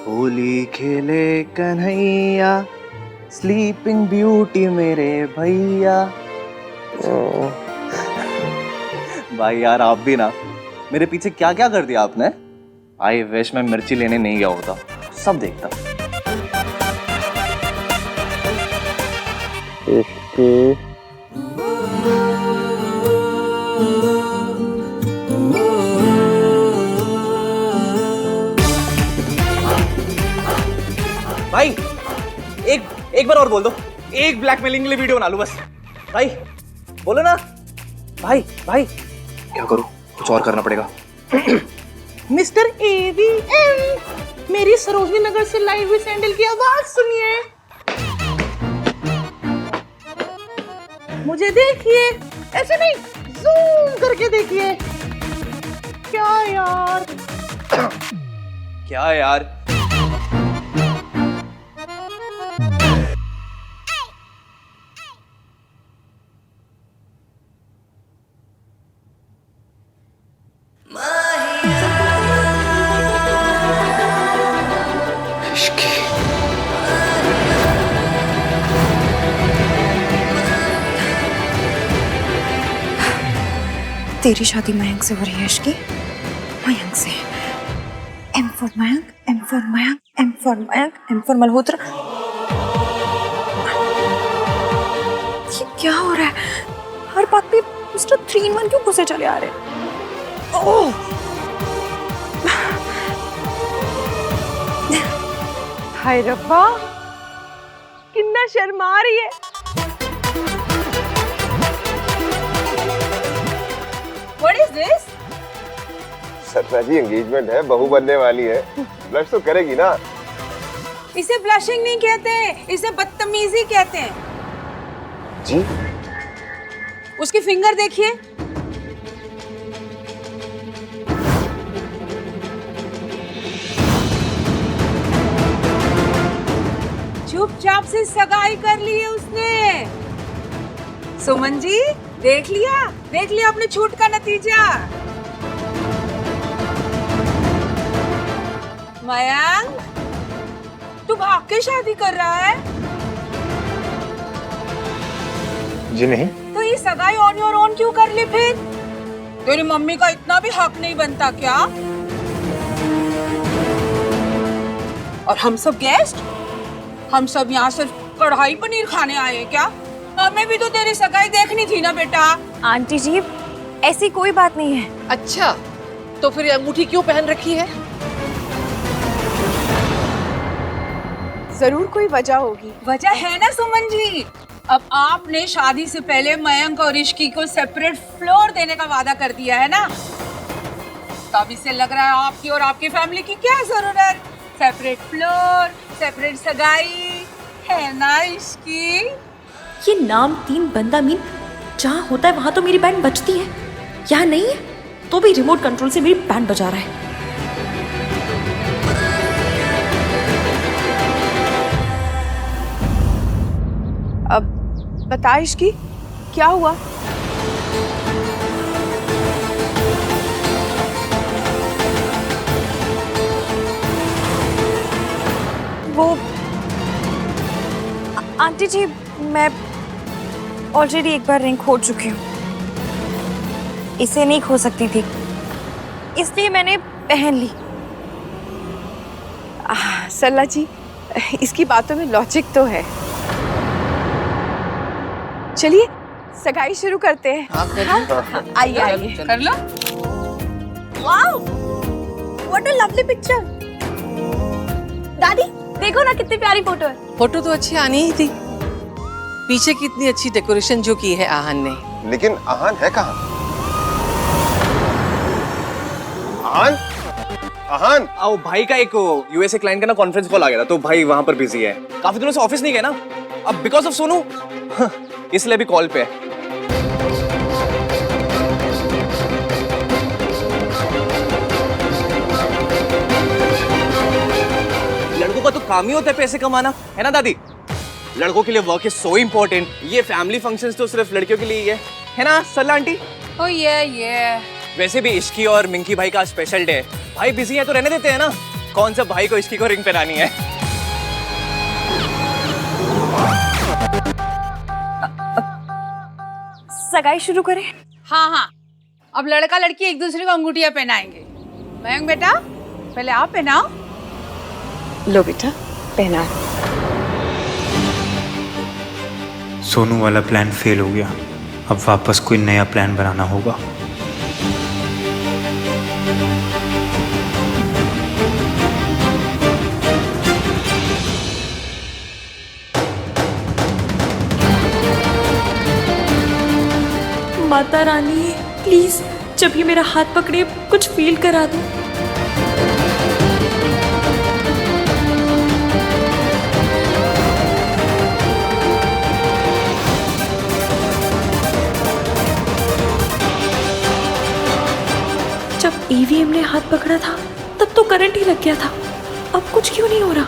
होली खेले कन्हैया, स्लीपिंग ब्यूटी मेरे भैया। भाई यार आप भी ना, मेरे पीछे क्या क्या कर दिया आपने। आई विश मैं मिर्ची लेने नहीं गया होता, सब देखता। भाई एक बार और बोल दो, एक ब्लैकमेलिंग के लिए वीडियो बना लूं बस। भाई बोलो ना। भाई क्या करूं, कुछ और करना पड़ेगा। मिस्टर AVM, मेरी सरोजनी नगर से लाइव हुई सैंडल की आवाज सुनिए। मुझे देखिए, ऐसे नहीं, जूम करके देखिए। क्या यार क्या यार, तेरी शादी मयंक से हो रही है इश्की, मयंक से। M for Mayank, M for Mayank, M for Mayank, M for Malhotra. ये क्या हो रहा है? हर बात पे मिस्टर 3 in 1 क्यों घुसे चले आ रहे हैं? ओह! हाय रब्बा, कितना शर्मा रही है। What is this? सपना जी एंगेजमेंट है, बहू बनने वाली है, ब्लश तो करेगी ना। इसे ब्लशिंग नहीं कहते, इसे बदतमीजी कहते हैं। जी? उसकी फिंगर देखिए। चुपचाप से सगाई कर ली है उसने। सुमन जी देख लिया अपने छूट का नतीजा। मयंक, तू भाग के शादी कर रहा है? जी नहीं। तो ये सगाई ऑन योर ओन क्यों कर ली फिर? तेरी मम्मी का इतना भी हक नहीं बनता क्या? और हम सब गेस्ट, हम सब यहाँ सिर्फ कढ़ाई पनीर खाने आए हैं क्या? हमें भी तो तेरी सगाई देखनी थी ना बेटा। आंटी जी ऐसी कोई बात नहीं है। अच्छा, तो फिर अंगूठी क्यों पहन रखी है? जरूर कोई वजह होगी। वजह है ना सुमन जी। अब आपने शादी से पहले मयंक और इश्की को सेपरेट फ्लोर देने का वादा कर दिया है ना, तब इससे लग रहा है आपकी और आपकी फैमिली की क्या जरूरत। सेपरेट फ्लोर, सेपरेट सगाई है ना इश्की। ये नाम 3 बंदा मीन जहाँ होता है वहां तो मेरी बहन बचती है, यहाँ नहीं है तो भी रिमोट कंट्रोल से मेरी बैंड बजा रहा है। अब बता इश्की, क्या हुआ? वो आंटी जी, मैं ऑलरेडी एक बार रिंग खो चुकी हूँ। इसे नहीं खो सकती थी, इसलिए मैंने पहन ली। सरला जी, इसकी बातों में लॉजिक तो है। चलिए सगाई शुरू करते हैं। हाँ, आइए आइए। कर लो। Wow, what a lovely picture. दादी देखो ना कितनी प्यारी फोटो है। फोटो तो अच्छी आनी ही थी। पीछे कितनी अच्छी डेकोरेशन जो की है आहन ने। लेकिन आहन है कहाँ? आहन? आहन? आओ, भाई का एक यूएसए क्लाइंट का ना कॉन्फ्रेंस कॉल आ गया था, तो भाई वहां पर बिजी है। काफी दिनों से ऑफिस नहीं गए ना, अब बिकॉज ऑफ सोनू इसलिए भी कॉल पे है। लड़कों का तो काम ही होता है पैसे कमाना, है ना दादी? लड़कों के लिए वर्क इज सो इम्पोर्टेंट। ये फैमिली फंक्शंस तो सिर्फ लड़कियों के लिए ही है ना सरला आंटी? ओ ये वैसे भी इश्की और मिंकी भाई का स्पेशल डे है। भाई बिजी है तो रहने देते हैं ना, कौन सा भाई को इश्की को रिंग पहनानी है। सगाई शुरू करें? हाँ हाँ, अब लड़का लड़की एक दूसरे को अंगूठियां पहनाएंगे। मयंक बेटा, पहले आप पहनाओ। लो बेटा, पहना। सोनू वाला प्लान फेल हो गया, अब वापस कोई नया प्लान बनाना होगा। माता रानी, प्लीज जब ये मेरा हाथ पकड़े कुछ फील करा दो। जब ईवीएम ने हाथ पकड़ा था तब तो करंट ही लग गया था, अब कुछ क्यों नहीं हो रहा?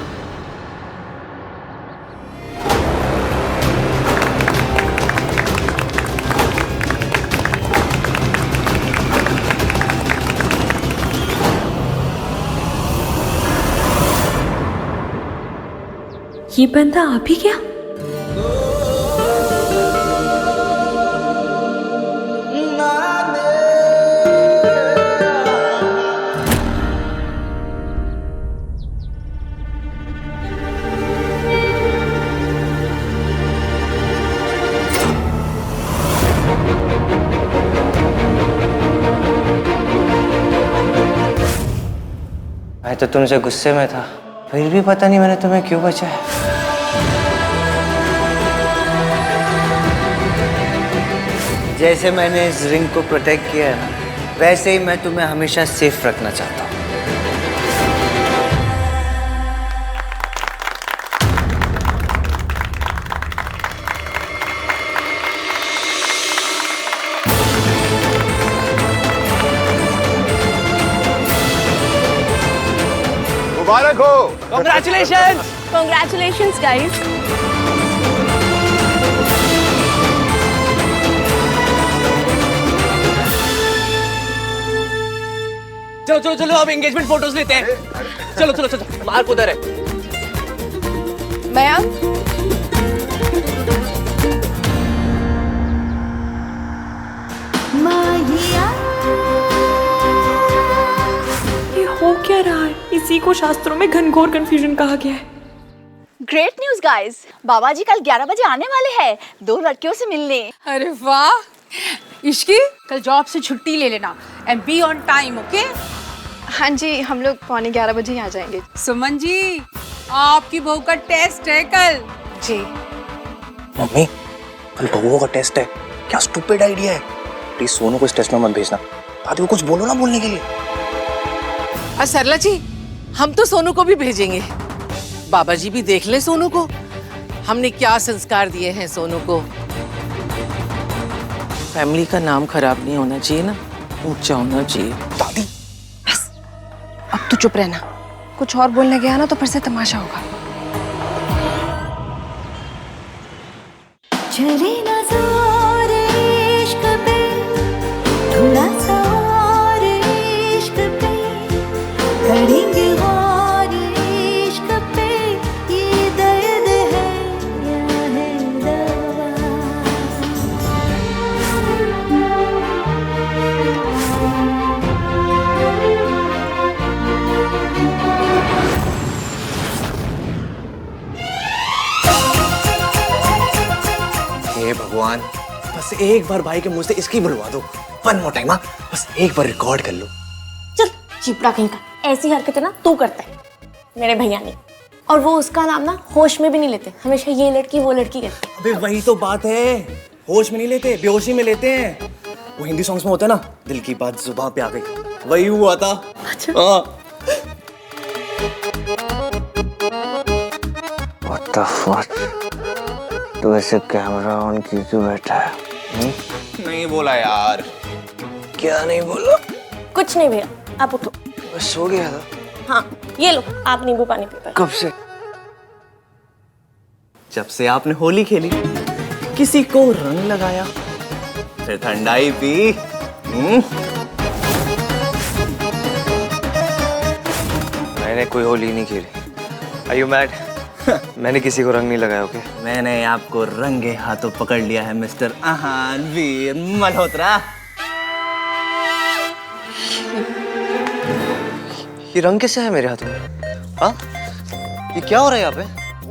ये बंदा आ भी गया? मैं तो तुमसे गुस्से में था, फिर भी पता नहीं मैंने तुम्हें क्यों बचाया। जैसे मैंने इस रिंग को प्रोटेक्ट किया है ना, वैसे ही मैं तुम्हें हमेशा सेफ रखना चाहता हूँ। मुबारक हो। Congratulations! Congratulations guys! चलो चलो चलो, अब एंगेजमेंट फोटोज लेते हैं। चलो चलो चलो, मार्क उधर है। मयंक, ये हो क्या रहा है? इसी को शास्त्रों में घनघोर कंफ्यूजन कहा गया है। ग्रेट न्यूज गाइस, बाबा जी कल 11 बजे आने वाले हैं 2 लड़कियों से मिलने। अरे वाह इश्की, कल जॉब से छुट्टी ले लेना and be on time, okay? हाँ जी, हम लोग 11:15 बजे ही आ जाएंगे। सुमन जी, आपकी बहू का टेस्ट है कल। जी। मम्मी, कल बहू का टेस्ट है। क्या स्टूपिड आइडिया है। प्लीज सोनू को इस टेस्ट में मत भेजना, दादी को कुछ बोलो ना बोलने के लिए। सरला जी, हम तो सोनू को भी भेजेंगे। बाबा जी भी देख ले सोनू को, हमने क्या संस्कार दिए हैं सोनू को। फैमिली का नाम खराब नहीं होना चाहिए ना, छूट जाना चाहिए। बस अब तू चुप रहना, कुछ और बोलने गया ना तो फिर से तमाशा होगा। चले ना जोर इश्क पे, थोड़ा सा और इश्क पे, करेंगे और इश्क पे, ये दर्द है या है दवा। हे भगवान, बस एक बार भाई के मुंह से इसकी बुलवा दो। वन मोर टाइम, बस एक बार रिकॉर्ड कर लो। चल चिपड़ा कहीं का, ऐसी हरकतें ना तू करता है, मेरे भैया ने। और वो उसका नाम ना होश में भी नहीं लेते, हमेशा ये लड़की वो लड़की कहते। अबे वही तो बात है, होश में नहीं लेते, बेहोशी में लेते हैं। वो हिंदी सॉन्ग्स में होता है ना, दिल की बात जुबान पे आ गई, वही हुआ था। अच्छा। What the fuck? तू ऐसे कैमरा ऑन की क्यों बैठा है? नहीं बोला यार। क्या नहीं बोला? कुछ नहीं भैया, आप उठो। बस सो गया था। हाँ ये लो, आप नींबू पानी पीते। कब से? जब से आपने होली खेली, किसी को रंग लगाया, फिर ठंडाई पी। मैंने कोई होली नहीं खेली। Are you mad? मैंने किसी को रंग नहीं लगाया, ओके? मैंने आपको रंगे हाथों पकड़ लिया है मिस्टर आहान वीर मल्होत्रा। ये रंग कैसे है मेरे हाथों में? हाँ? ये क्या हो रहा है यहाँ पे?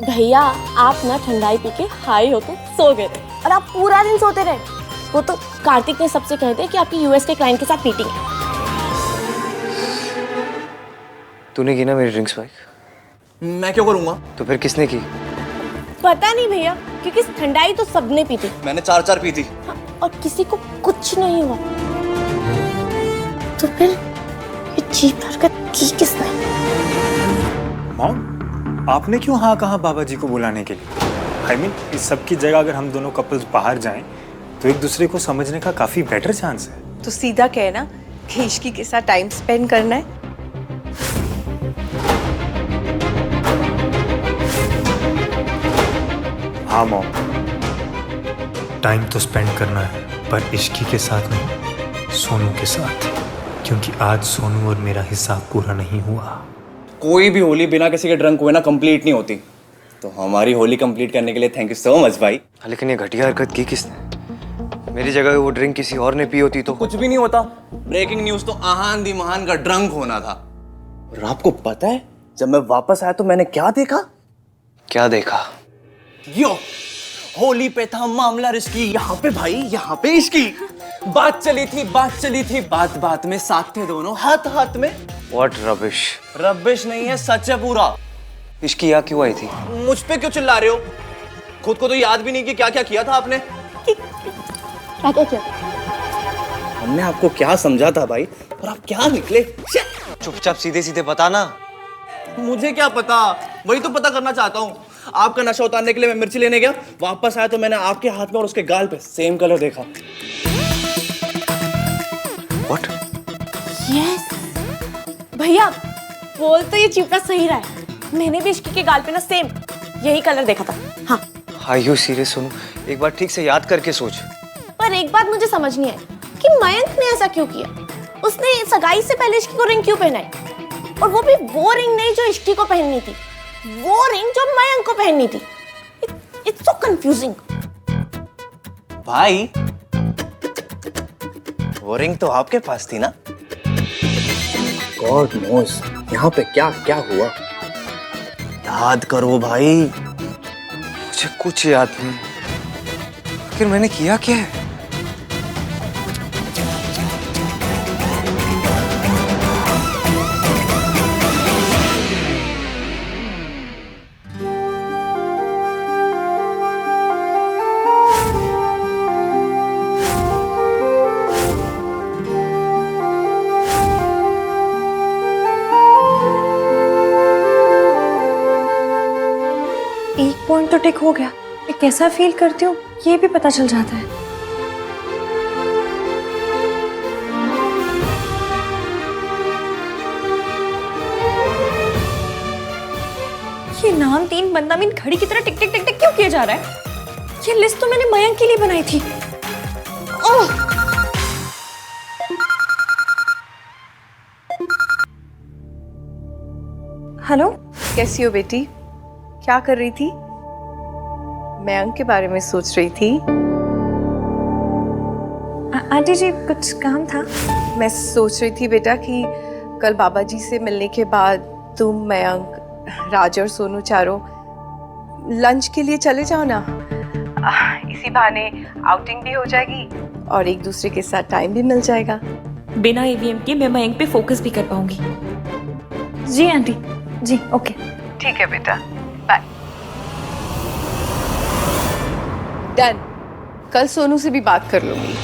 भैया आप ना ठंडाई पी के हाई होके सो गए थे और आप पूरा दिन सोते रहे। वो तो कार्तिक ने सबसे कहे थे कि आपकी यूएस के क्लाइंट के साथ मीटिंग है। तूने की ना मेरी ड्रिंक्स बाइक? मैं क्यों करूंगा? तो फिर किसने की? पता नहीं भैया, क्योंकि ठंडाई तो सबने पी थी। मैंने 4 पी थी। हाँ, और किसी को कुछ नहीं हुआ। तो फिर ये चीप हरकत की किसने? मॉम, आपने क्यों हाँ कहा बाबा जी को बुलाने के लिए? I mean, इस सब की जगह अगर हम दोनों कपल्स बाहर जाएं तो एक दूसरे को समझने का काफी बेटर चांस है। तो सीधा कहना कि इश्की के साथ टाइम स्पेंड करना है। हाँ मॉम, टाइम तो स्पेंड करना है, पर इश्की के साथ नहीं, सोनू के साथ, क्योंकि आज सोनू और मेरा हिसाब पूरा नहीं हुआ। कोई भी होली बिना किसी के ड्रंक हुए ना कंप्लीट नहीं होती। तो हमारी होली कंप्लीट करने के लिए थैंक यू सो मच भाई। लेकिन ये घटिया हरकत की किसने? मेरी जगह वो ड्रिंक किसी और ने पी होती तो कुछ भी नहीं होता। ब्रेकिंग न्यूज तो आहान दी महान का ड्रंक होना था। और आपको पता है जब मैं वापस आया तो मैंने क्या देखा? क्या देखा? यो होली पे था मामला रिस्की, यहाँ पे भाई, यहाँ पे इसकी बात चली थी, बात बात में साथ थे दोनों, हाथ हाथ में। What rubbish? रबिश नहीं है, सच है पूरा। इसकी यहाँ क्यों आई थी? मुझ पे क्यों चिल्ला रहे हो? खुद को तो याद भी नहीं कि क्या क्या किया था आपने। क्या किया? हमने आपको क्या समझा था भाई, और आप क्या निकले? चुपचाप सीधे सीधे बताना। मुझे क्या पता, वही तो पता करना चाहता हूँ। आपका नशा उतारने के लिए मैं मिर्ची लेने गया, वापस आया तो मैंने आपके हाथ में और उसके गाल पे सेम कलर देखा। What? Yes. भैया बोल तो ये चिपका सही रहा है, मैंने भी इश्की के गाल पे ना सेम यही कलर देखा था। हाँ। Are you serious Sonu? एक बार ठीक से याद करके सोच। पर एक बात मुझे समझ नहीं आई कि मयंक ने ऐसा क्यों किया। उसने सगाई से पहले इश्की को रिंग क्यों पहनाई? और वो भी वो रिंग नहीं जो इश्की को पहननी थी, वो रिंग जो मयंक को पहननी थी। It's so confusing. भाई वो रिंग तो आपके पास थी ना? God knows यहाँ पे क्या क्या हुआ। याद करो भाई। मुझे कुछ याद नहीं। आखिर मैंने किया क्या है? पॉइंट तो टिक हो गया, मैं कैसा फील करती हूँ ये भी पता चल जाता है। हम तीन बंदा मीन घड़ी की तरह टिक टिक टिक टिक क्यों किया जा रहा है? ये लिस्ट तो मैंने मयंक के लिए बनाई थी। ओह! हेलो, कैसी हो बेटी? क्या कर रही थी? मयंक के बारे में सोच रही थी। आंटी जी कुछ काम था? मैं सोच रही थी बेटा कि कल बाबा जी से मिलने के बाद तुम, मयंक, राज और सोनू चारों लंच के लिए चले जाओ ना। इसी बहाने आउटिंग भी हो जाएगी और एक दूसरे के साथ टाइम भी मिल जाएगा। बिना ईवीएम के मैं मयंक पे फोकस भी कर पाऊंगी। जी आंटी, जी ओके। ठीक है बेटा, बाय। डन। कल सोनू से भी बात कर लूंगी।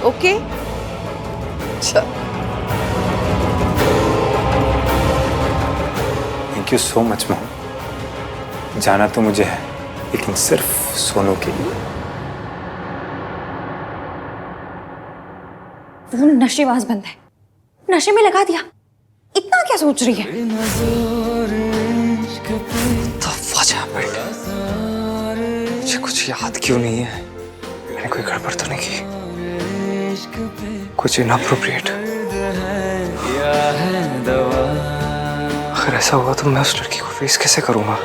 ओके? चल। Thank you so much mom. जाना तो मुझे है, लेकिन सिर्फ सोनू के लिए। वो नशेबाज बंदा है, नशे में लगा दिया। इतना क्या सोच रही है? मुझे कुछ याद क्यों नहीं है? मैंने कोई गड़बड़ तो नहीं की? कुछ इनअप्रोप्रिएट? अगर ऐसा हुआ तो मैं उस लड़की को फेस कैसे करूंगा?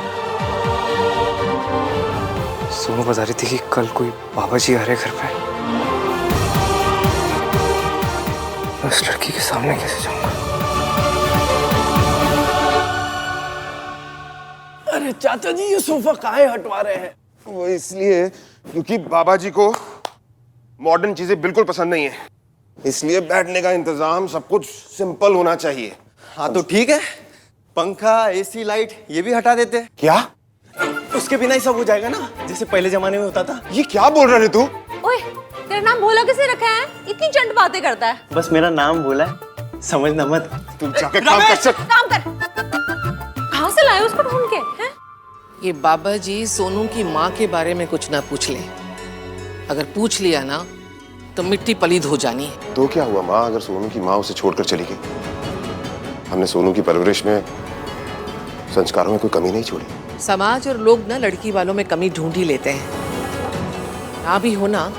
सोनू बता रही थी कि कल कोई बाबा जी आ रहे घर पे। मैं उस लड़की के सामने कैसे जाऊंगा? अरे चाचा जी, ये सोफा काहे हटवा रहे हैं? वो इसलिए क्योंकि बाबा जी को मॉडर्न चीजें बिल्कुल पसंद नहीं है, इसलिए बैठने का इंतजाम सब कुछ सिंपल होना चाहिए। हाँ तो ठीक है, पंखा, एसी, लाइट ये भी हटा देते। क्या? उसके बिना ही सब हो जाएगा ना, जैसे पहले जमाने में होता था। ये क्या बोल रहे तू? ओए, तेरा नाम भोला किसने रखा है? इतनी चंट बातें करता है। बस मेरा नाम बोला है, समझना मत। तुम जाके काम कर सक। काम कर। कहाँ से लाए उसको ढूंढ के? हैं? ये बाबा जी सोनू की माँ के बारे में कुछ ना पूछ ले। अगर पूछ लिया ना तो मिट्टी पलीद हो जानी है। तो क्या हुआ माँ, अगर सोनू की माँ उसे छोड़कर चली गई? हमने सोनू की परवरिश में, संस्कारों में कोई कमी नहीं छोड़ी। समाज और लोग ना लड़की वालों में कमी ढूंढ ही लेते हैं। ना भी हो ना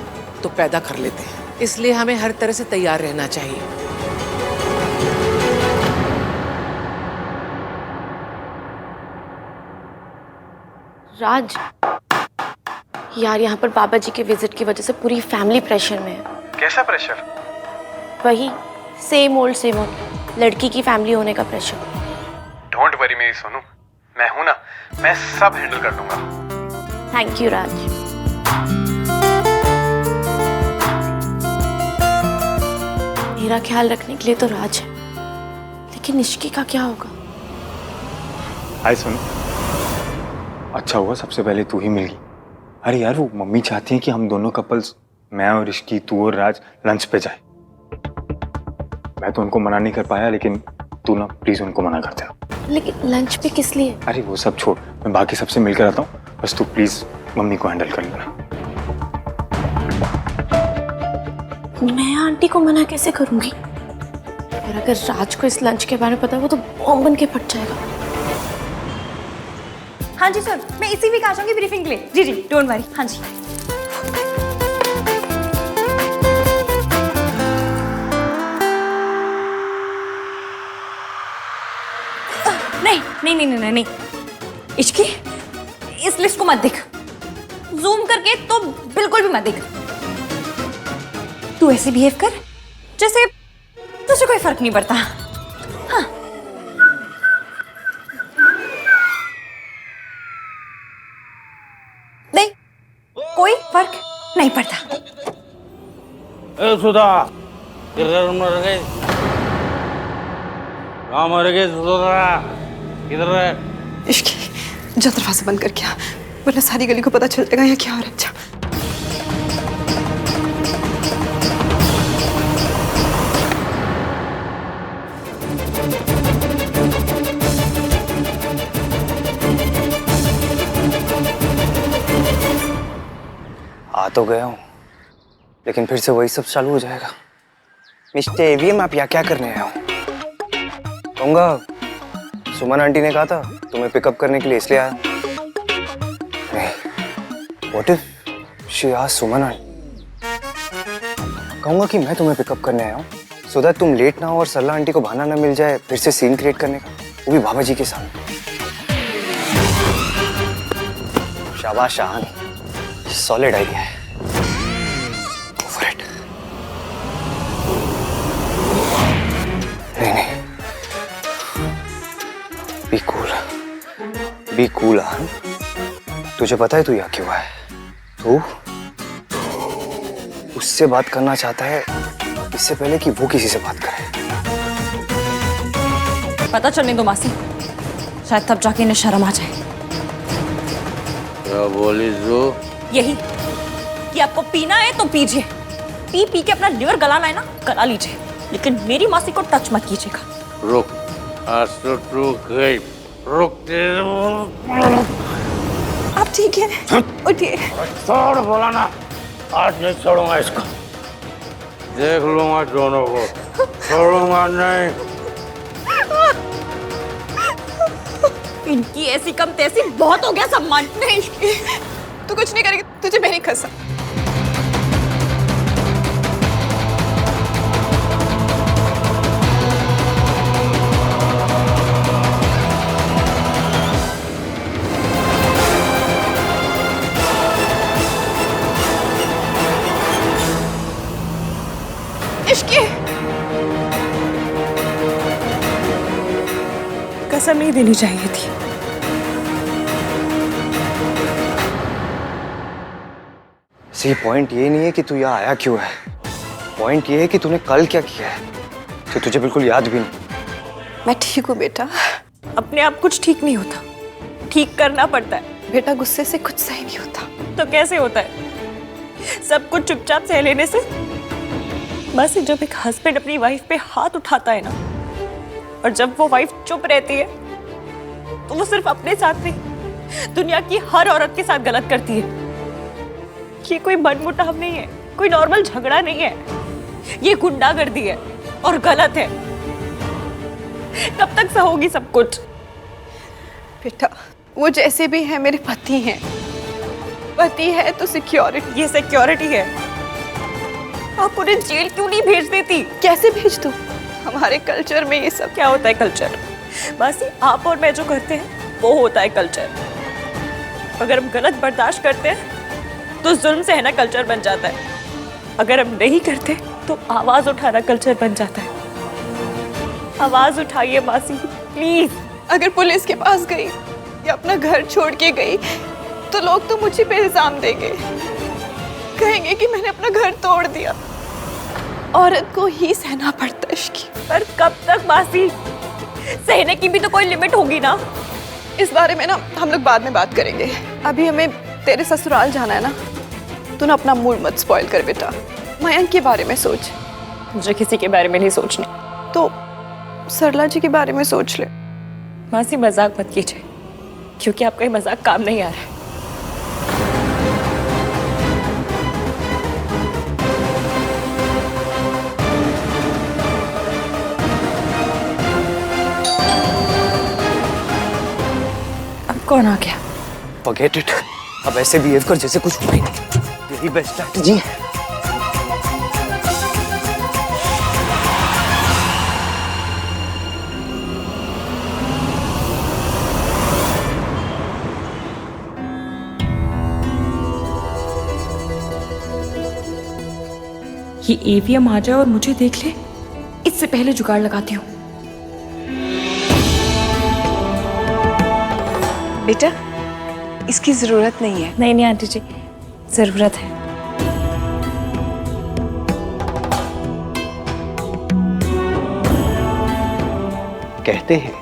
तो पैदा कर लेते हैं। इसलिए हमें हर तरह से तैयार रहना चाहिए। राज, यार यहाँ पर बाबा जी के विजिट की वजह से पूरी फैमिली प्रेशर में है। कैसा प्रेशर? वही सेम ओल्ड लड़की की फैमिली होने का प्रेशर। डोंट वरी मेरी सोनू, मैं हूं ना, मैं सब हैंडल कर दूंगा। थैंक यू राज। मेरा ख्याल रखने के लिए तो राज है, लेकिन निष्की का क्या होगा? हाय सोनू, अच्छा हुआ सबसे पहले तू ही मिल गई। अरे यार, वो मम्मी चाहती हैं कि हम दोनों कपल्स, मैं और ऋषि, तू और राज, लंच पे जाए। मैं तो उनको मना नहीं कर पाया, लेकिन तू ना प्लीज उनको मना कर दे। लेकिन लंच पे किस लिए? अरे वो सब छोड़, मैं बाकी सबसे मिलकर आता हूँ, बस तू प्लीज मम्मी को हैंडल कर लेना। मैं आंटी को मना कैसे करूंगी? और अगर राज को इस लंच के बारे में पता है, वो तो बॉम्ब बन के फट जाएगा। हाँ जी सर, मैं इसी वीक आ जाऊंगी ब्रीफिंग के लिए। जी जी, डोंट वरी। हाँ जी। नहीं नहीं नहीं नहीं नहीं, इश्की, इस लिस्ट को मत देख। जूम करके तो बिल्कुल भी मत देख। तू ऐसे बिहेव कर जैसे तुझे कोई फर्क नहीं पड़ता। हाँ। नहीं, कोई फर्क नहीं पड़ता। ए सुधा, किधर मर गए? कहाँ मर गए सुधा? किधर है? इश्की, जा दरवाजा बंद करके आ, वरना सारी गली को पता चल जाएगा ये क्या हो रहा है। जा। आ तो गया हूँ, लेकिन फिर से वही सब चालू हो जाएगा। मिस्टर एवीएम, आप यहाँ क्या करने आए हो? कहूँगा सुमन आंटी ने कहा था तुम्हें पिकअप करने के लिए, इसलिए आया। What if she asks Suman aunty? कहूंगा कि मैं तुम्हें पिकअप करने आया हूँ सो दैट तुम लेट ना हो और सरला आंटी को बहाना ना मिल जाए फिर से सीन क्रिएट करने का, वो भी बाबा जी के सामने। शाबाश शाहान, सॉलिड आइडिया है। Go for it. नहीं नहीं, बी कूल आहान। तुझे पता है तू यहाँ क्यों है? तू उससे बात करना चाहता है इससे पहले कि वो किसी से बात करे। पता चलने दो मासी, शायद तब जाके इन्हें शर्म आ जाए। क्या बोली जो? यही कि आपको पीना है तो पीजिए, पी पी के अपना लिवर गलाना है ना गला लीजिए, लेकिन मेरी मासी को टच मत कीजिएगा। रुक, आज तो तू गई, रुक आप ठीक है? उठिए। छोड़ बोला ना, आज नहीं छोड़ूंगा इसको, देख लूंगा दोनों को, छोड़ूंगा नहीं। इनकी ऐसी कम तैसी बहुत हो गया सम्मान। नहीं, तू कुछ नहीं करेगी, तुझे मैं नहीं खसा। इश्की, कसम नहीं देनी चाहिए थी। सही पॉइंट ये नहीं है कि तू यहाँ आया क्यों है, पॉइंट ये है कि तूने कल क्या किया है तो तुझे बिल्कुल याद भी नहीं। मैं ठीक हूँ बेटा। अपने आप कुछ ठीक नहीं होता, ठीक करना पड़ता है। बेटा गुस्से से कुछ सही नहीं होता। तो कैसे होता है? सब कुछ चुपचाप सह लेने से। बस जब एक हस्बैंड अपनी वाइफ पे हाथ उठाता है ना, और जब वो वाइफ चुप रहती है तो वो सिर्फ अपने साथ नहीं दुनिया की हर औरत के साथ गलत करती है। ये कोई मनमुटाव नहीं है, कोई नॉर्मल झगड़ा नहीं है, ये गुंडागर्दी है और गलत है। कब तक सहोगी सब कुछ? बेटा वो जैसे भी है मेरे पति हैं, पति है तो सिक्योरिटी। ये सिक्योरिटी है। आप उन्हें जेल क्यों नहीं भेज देती? कैसे भेज दूं? हमारे कल्चर में ये सब क्या होता है कल्चर? बस आप और मैं जो करते हैं वो होता है कल्चर। अगर हम गलत बर्दाश्त करते हैं तो जुल्म सहना कल्चर बन जाता है, अगर हम नहीं करते तो आवाज उठाना कल्चर बन जाता है। आवाज उठाइए मासी प्लीज। अगर पुलिस के पास गई या अपना घर छोड़ के गई तो लोग तो मुझे पे इल्जाम देंगे, कहेंगे कि मैंने अपना घर तोड़ दिया। औरत को ही सहना पड़ता है इश्की। पर कब तक मासी? सहने की भी तो कोई लिमिट होगी ना। इस बारे में ना हम लोग बाद में बात करेंगे, अभी हमें तेरे ससुराल जाना है ना। तू ना अपना मूड मत स्पॉइल कर बेटा, मयंक के बारे में सोच। मुझे किसी के बारे में नहीं सोचना। तो सरला जी के बारे में सोच ले। मासी मजाक मत कीजिए, क्योंकि आपका ये मजाक काम नहीं आ रहा है। अब कौन आ गया? Forget it. अब ऐसे बिहेव कर जैसे कुछ हुआ ही नहीं। यही बेस्ट स्ट्रैटेजी है। ये एवीएम आ जाए और मुझे देख ले, इससे पहले जुगाड़ लगाती हूँ। बेटा इसकी जरूरत नहीं है। नहीं नहीं आंटी जी, जरूरत है। कहते हैं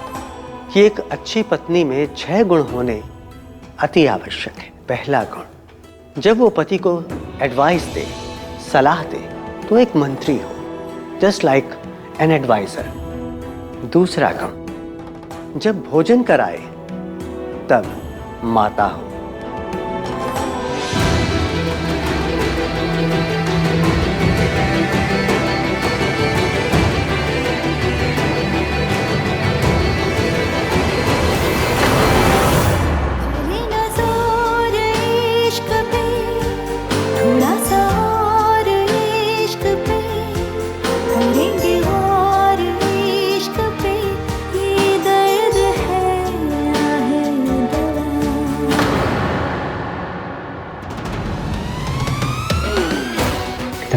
कि एक अच्छी पत्नी में 6 गुण होने अति आवश्यक है। पहला गुण, जब वो पति को एडवाइस दे, सलाह दे तो एक मंत्री हो, जस्ट लाइक एन एडवाइजर। दूसरा गुण, जब भोजन कराए तब माता हो। चले ना जोर इश्क पे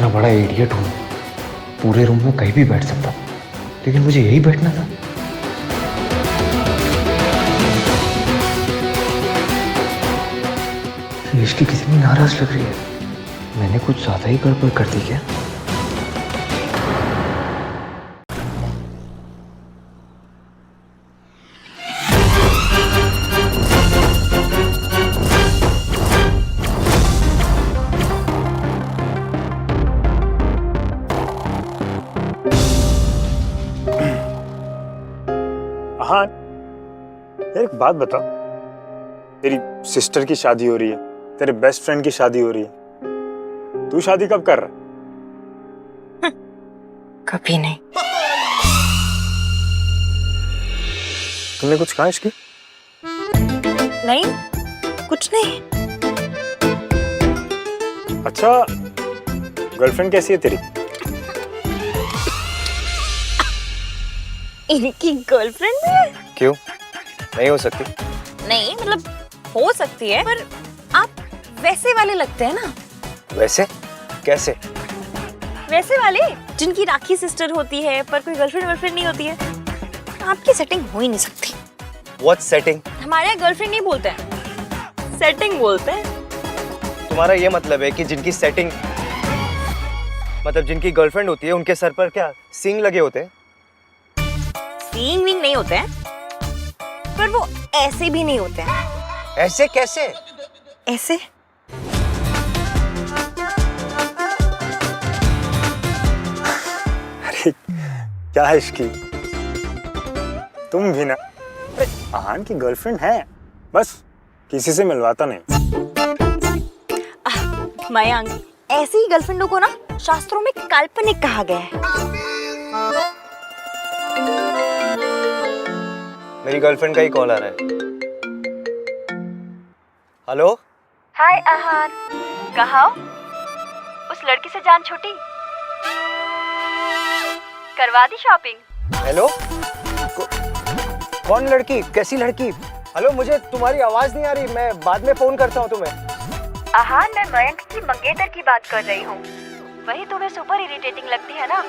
कितना बड़ा इडियट हूँ, पूरे रूम में कहीं भी बैठ सकता, लेकिन मुझे यही बैठना था। इसकी कितनी नाराज लग रही है। मैंने कुछ ज्यादा ही गड़बड़ कर दी क्या? हाँ यार, एक बात बता, तेरी सिस्टर की शादी हो रही है, तेरे बेस्ट फ्रेंड की शादी हो रही है, तू शादी कब कर रहा? कभी नहीं। तुमने कुछ कहा इसकी? नहीं, कुछ नहीं। अच्छा, गर्लफ्रेंड कैसी है तेरी? इनकी गर्लफ्रेंड भी है? क्यों नहीं हो सकती? नहीं मतलब हो सकती है, पर आप वैसे वाले लगते हैं ना। वैसे कैसे? वैसे वाले जिनकी राखी सिस्टर होती है पर कोई गर्लफ्रेंड वर्लफ्रेंड नहीं होती है। आपकी सेटिंग हो ही नहीं सकती। What setting? हमारे यहाँ गर्लफ्रेंड नहीं बोलते हैं, सेटिंग बोलते हैं। तुम्हारा ये मतलब है कि जिनकी सेटिंग मतलब जिनकी गर्लफ्रेंड होती है उनके सर पर क्या सींग लगे होते हैं? सींग विंग नहीं होते हैं, पर वो ऐसे भी नहीं होते हैं। ऐसे कैसे? ऐसे अरे क्या है इसकी? तुम भी ना, अरे आहान की गर्लफ्रेंड है, बस किसी से मिलवाता नहीं। मयंक, ऐसी ही गर्लफ्रेंडों को ना शास्त्रों में काल्पनिक कहा गया है। मेरी गर्लफ्रेंड का ही कॉल आ रहा है। हेलो, हाय आहान, कहाँ हो? उस लड़की से जान छूटी? करवा दी शॉपिंग? हेलो, कौन लड़की? कैसी लड़की? हेलो, मुझे तुम्हारी आवाज नहीं आ रही, मैं बाद में फोन करता हूँ तुम्हें। आहान, मैं मयंक की मंगेतर की बात कर रही हूँ। वही तुम्हें सुपर इरिटेटिंग लगती है ना?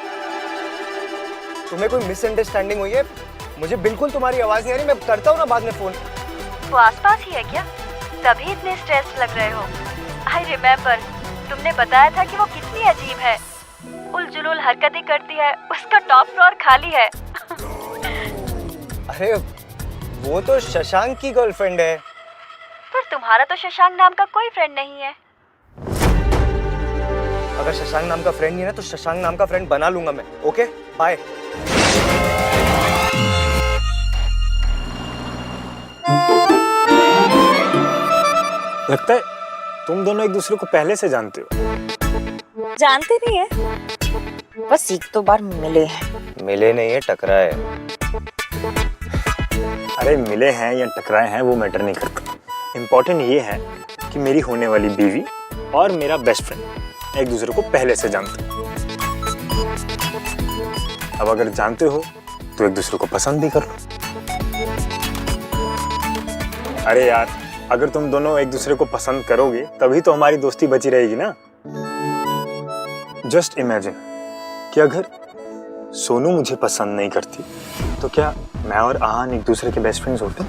तुम्हें कोई मिसअंडरस्टैंडिंग हुई है? मुझे बिल्कुल तुम्हारी आवाज नहीं आ रही, मैं करता हूँ ना बाद में फोन। वो आसपास ही है क्या? तभी इतने स्ट्रेस लग रहे हो। आई रिमेम्बर, तुमने बताया था कि वो कितनी अजीब है, उलझुल हरकतें करती है, उसका टॉप फ्लोर खाली है। अरे वो तो शशांक की गर्लफ्रेंड है। पर तुम्हारा तो शशांक नाम का कोई फ्रेंड नहीं है। अगर शशांक नाम का फ्रेंड नहीं है ना, तो शशांक नाम का फ्रेंड बना लूंगा मैं। Okay, bye. लगता है तुम दोनों एक दूसरे को पहले से जानते हो। जानते नहीं है, बस एक दो बार मिले हैं। मिले नहीं है, टकराए। अरे मिले हैं या टकराए हैं वो मैटर नहीं करता। इम्पोर्टेंट ये है कि मेरी होने वाली बीवी और मेरा बेस्ट फ्रेंड एक दूसरे को पहले से जानते हो। अब अगर जानते हो तो एक दूसरे को पसंद भी कर लो। अरे यार, अगर तुम दोनों एक दूसरे को पसंद करोगे तभी तो हमारी दोस्ती बची रहेगी ना। जस्ट इमेजिन कि अगर सोनू मुझे पसंद नहीं करती तो क्या मैं और आहान एक दूसरे के बेस्ट फ्रेंड्स होते?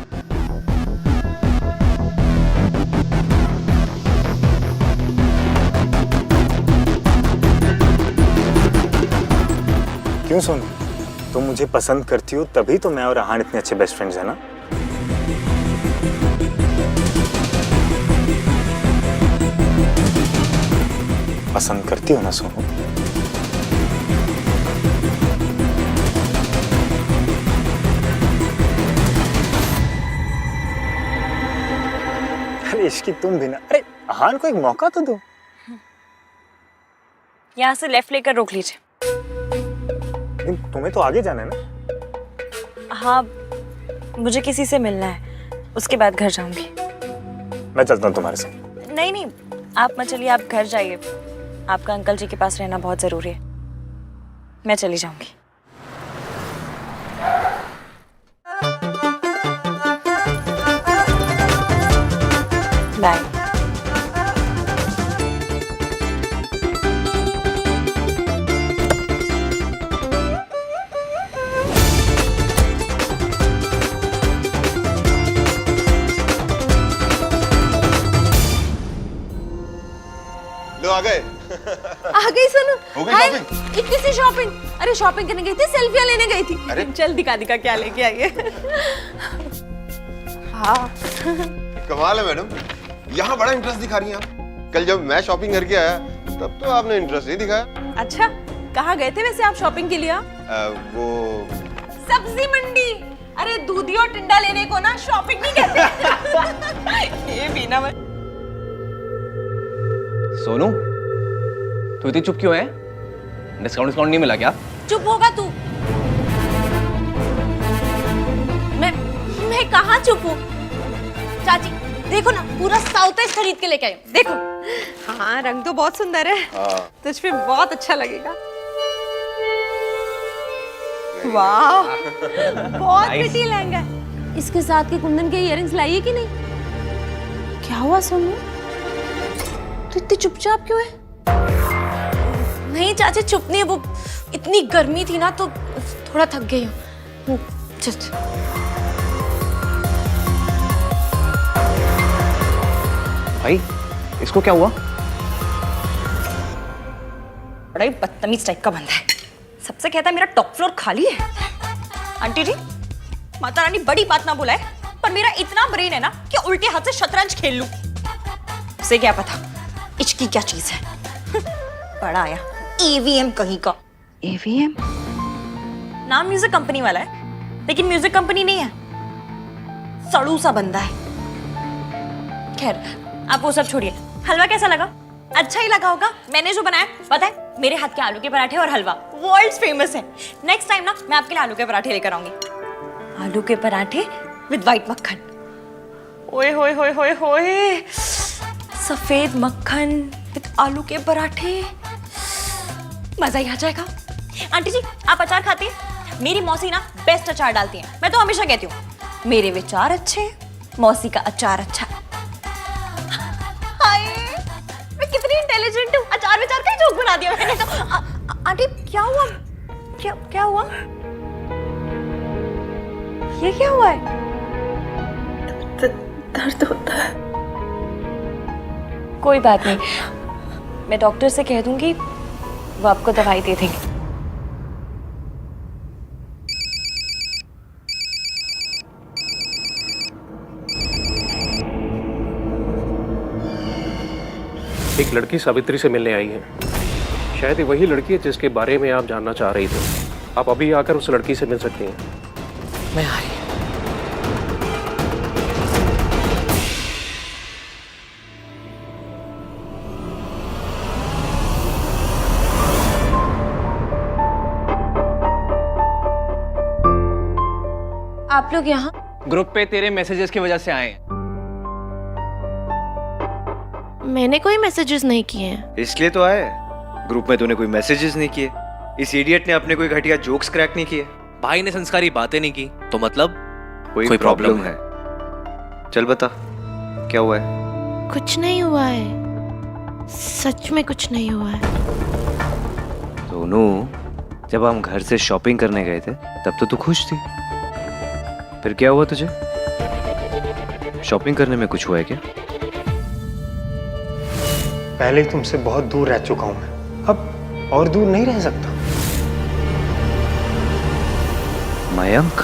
क्यों सोनू, तुम मुझे पसंद करती हो तभी तो मैं और आहान इतने अच्छे बेस्ट फ्रेंड्स हैं ना। पसंद करती हो ना सोनू? अरे इश्की तुम भी ना। अरे आहान को एक मौका तो दो। यहाँ से लेफ्ट लेकर रोक लीजिए। तुम्हें तो आगे जाना है ना। हाँ, मुझे किसी से मिलना है, उसके बाद घर जाऊंगी। मैं चलता हूँ तुम्हारे साथ। नहीं नहीं, आप मत चलिए, आप घर जाइए। आपका अंकल जी के पास रहना बहुत जरूरी है। मैं चली जाऊंगी। बाय। लो आ गए। आ गई सोनू। हो गई हाय, शॉपिंग? इतनी सी शॉपिंग? अरे शॉपिंग करने गई थी, सेल्फियां लेने गई थी। अरे चल दिखा दिखा क्या लेके आई है। हाँ। कमाल है मैडम, यहाँ बड़ा इंटरेस्ट दिखा रही हैं आप। कल जब मैं शॉपिंग करके आया तब तो आपने इंटरेस्ट नहीं दिखाया। अच्छा, कहाँ गए थे वैसे आप शॉपिंग के लिए? वो सब्जी मंडी। अरे दूधी और टिंडा लेने को ना शॉपिंग नहीं कहते। ये भी ना सोनू, तू इतनी चुप क्यों है? डिस्काउंट नहीं मिला क्या? चुप होगा तू। मैं कहाँ चुप हूँ? चाची देखो ना, पूरा साउथ ईस्ट खरीद के लेके आई हूँ। देखो। हाँ, रंग तो बहुत सुंदर है। तुझ पे बहुत अच्छा लगेगा। वाह, बहुत प्रिटी लहंगा है। इसके साथ के कुंदन के इयररिंग्स लाइए कि नहीं? क्या हुआ सोनू, तू इतनी चुपचाप क्यों है? नहीं चाची, चुप नहीं है, वो इतनी गर्मी थी ना तो थोड़ा थक गई हूँ। जस्ट भाई, इसको क्या हुआ? बड़ा ही बदतमीज टाइप का बंदा है। सबसे कहता है मेरा टॉप फ्लोर खाली है। आंटी जी, माता रानी बड़ी बात ना बुलाए, पर मेरा इतना ब्रेन है ना कि उल्टे हाथ से शतरंज खेल लूं। उसे क्या पता इचकी क्या चीज है। बड़ा आया ईवीएम कहीं का। ईवीएम नाम म्यूजिक कंपनी वाला है, लेकिन म्यूजिक कंपनी नहीं है। सड़ू सा बंदा है। खैर, आप वो सब छोड़िए। हलवा कैसा लगा? अच्छा ही लगा होगा। मैंने जो बनाया, पता है, मेरे हाथ के आलू के पराठे और हलवा वर्ल्ड फेमस है। नेक्स्ट टाइम ना मैं आपके लिए आलू के पराठे लेकर आऊंगी। आलू के पराठे विद व्हाइट मक्खन। ओए होए होए होए होए, सफेद मक्खन विद आलू के पराठे, मजा ही आ जाएगा। आंटी जी, आप अचार खाती हैं? मेरी मौसी ना बेस्ट अचार डालती हैं। मैं तो हमेशा कहती हूँ, मेरे विचार अच्छे, मौसी का अचार अच्छा। मैं कितनी इंटेलिजेंट हूँ। अचार विचार का ही जोक बना दिया मैंने तो। आंटी क्या हुआ? क्या हुआ? ये क्या हुआ है? दर्द होता है। कोई बात नहीं, मैं डॉक्टर से कह दूंगी, वो आपको दवाई दे देंगे। एक लड़की सावित्री से मिलने आई है। शायद ये वही लड़की है जिसके बारे में आप जानना चाह रही थी। आप अभी आकर उस लड़की से मिल सकती हैं। मैं आ रही। आप लोग यहाँ? ग्रुप पे तेरे मैसेजेस की वजह से आए हैं। मैंने कोई मैसेजेस नहीं किए हैं। इसलिए तो आए। ग्रुप में तूने कोई मैसेजेस नहीं किए, इस इडियट ने अपने कोई घटिया जोक्स क्रैक नहीं किए, भाई ने संस्कारी बातें नहीं की, तो मतलब कोई प्रॉब्लम है? चल बता, क्या हुआ है? कुछ नहीं हुआ है, सच में कुछ नहीं हुआ है। सोनू, जब हम घर से शॉपिंग करने गए थे तब तो तू खुश थी, फिर क्या हुआ तुझे? शॉपिंग करने में कुछ हुआ है क्या? पहले ही तुमसे बहुत दूर रह चुका हूं मैं, अब और दूर नहीं रह सकता। मयंक,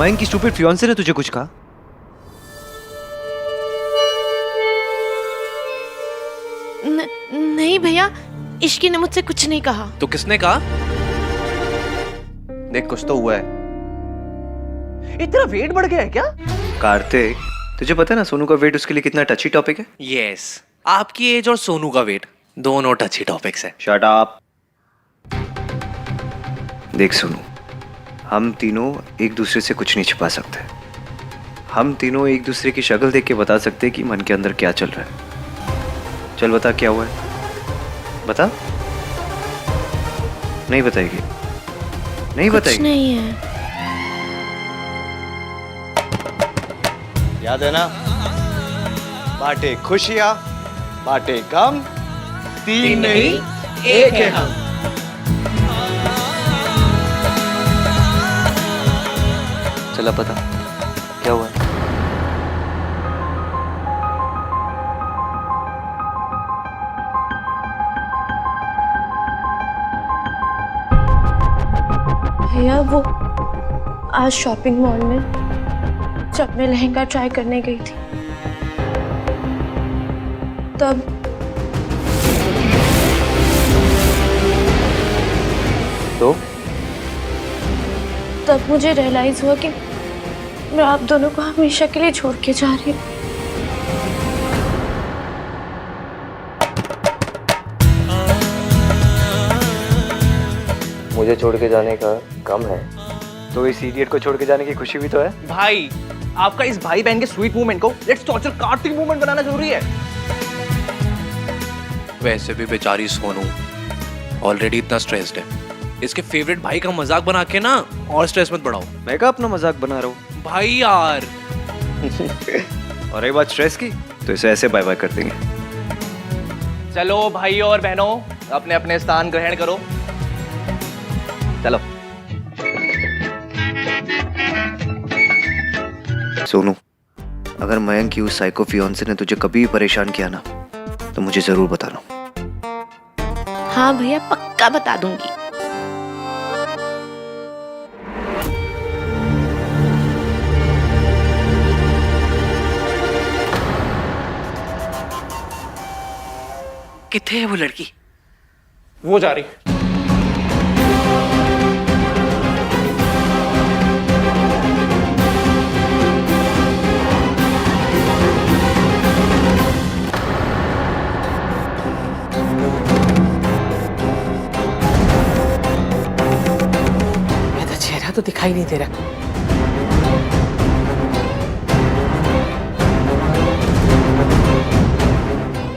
मयंक की स्टूपिड फियांसे ने तुझे कुछ कहा? नहीं भैया, इश्की ने मुझसे कुछ नहीं कहा। तो किसने कहा? देख, कुछ तो हुआ है। इतना वेट बढ़ गया है क्या? कार्तिक, तुझे पता है ना सोनू का वेट उसके लिए कितना टची टॉपिक है? यस, आपकी एज और सोनू का वेट दोनों टची टॉपिक्स है। Shut up. देख सोनू, हम तीनों एक दूसरे से कुछ नहीं छिपा सकते। हम तीनों एक दूसरे की शक्ल देख के बता सकते हैं कि मन के अंदर क्या चल रहा है। चल बता, क्या हुआ है? बता। नहीं बताएगी? नहीं बताएगी? कुछ नहीं है। याद है ना, बांटे खुशियां, बांटे गम, तीन नहीं एक है हम। चला बता। क्या हुआ? भैया वो आज शॉपिंग मॉल में जब मैं लहंगा ट्राई करने गई थी तब मुझे रियलाइज हुआ कि मैं आप दोनों को हमेशा के लिए छोड़ के जा रही हूँ। मुझे छोड़ के जाने का गम है तो इस इडियट को छोड़ के जाने की खुशी भी तो है। भाई आपका इस भाई बहन के स्वीट मूवमेंट को लेट्स टॉर्चर कार्तिक मूवमेंट बनाना जरूरी है। वैसे भी बेचारी सोनू ऑलरेडी इतना स्ट्रेस्ड है, इसके फेवरेट भाई का मजाक बना के ना और स्ट्रेस मत बढ़ाओ। मैं का अपना मजाक बना रहा हूँ भाई यार। और एक बात स्ट्रेस की तो इसे ऐसे बाय बाय कर देंगे। चलो भाई और बहनों अपने अपने स्थान ग्रहण करो। चलो। सोनू, अगर मयंक की उस साइको फियांसे ने तुझे कभी भी परेशान किया ना तो मुझे जरूर बताना। हाँ भैया पक्का बता दूंगी। किथे है वो लड़की? वो जा रही। मेरा चेहरा तो दिखाई नहीं दे रहा।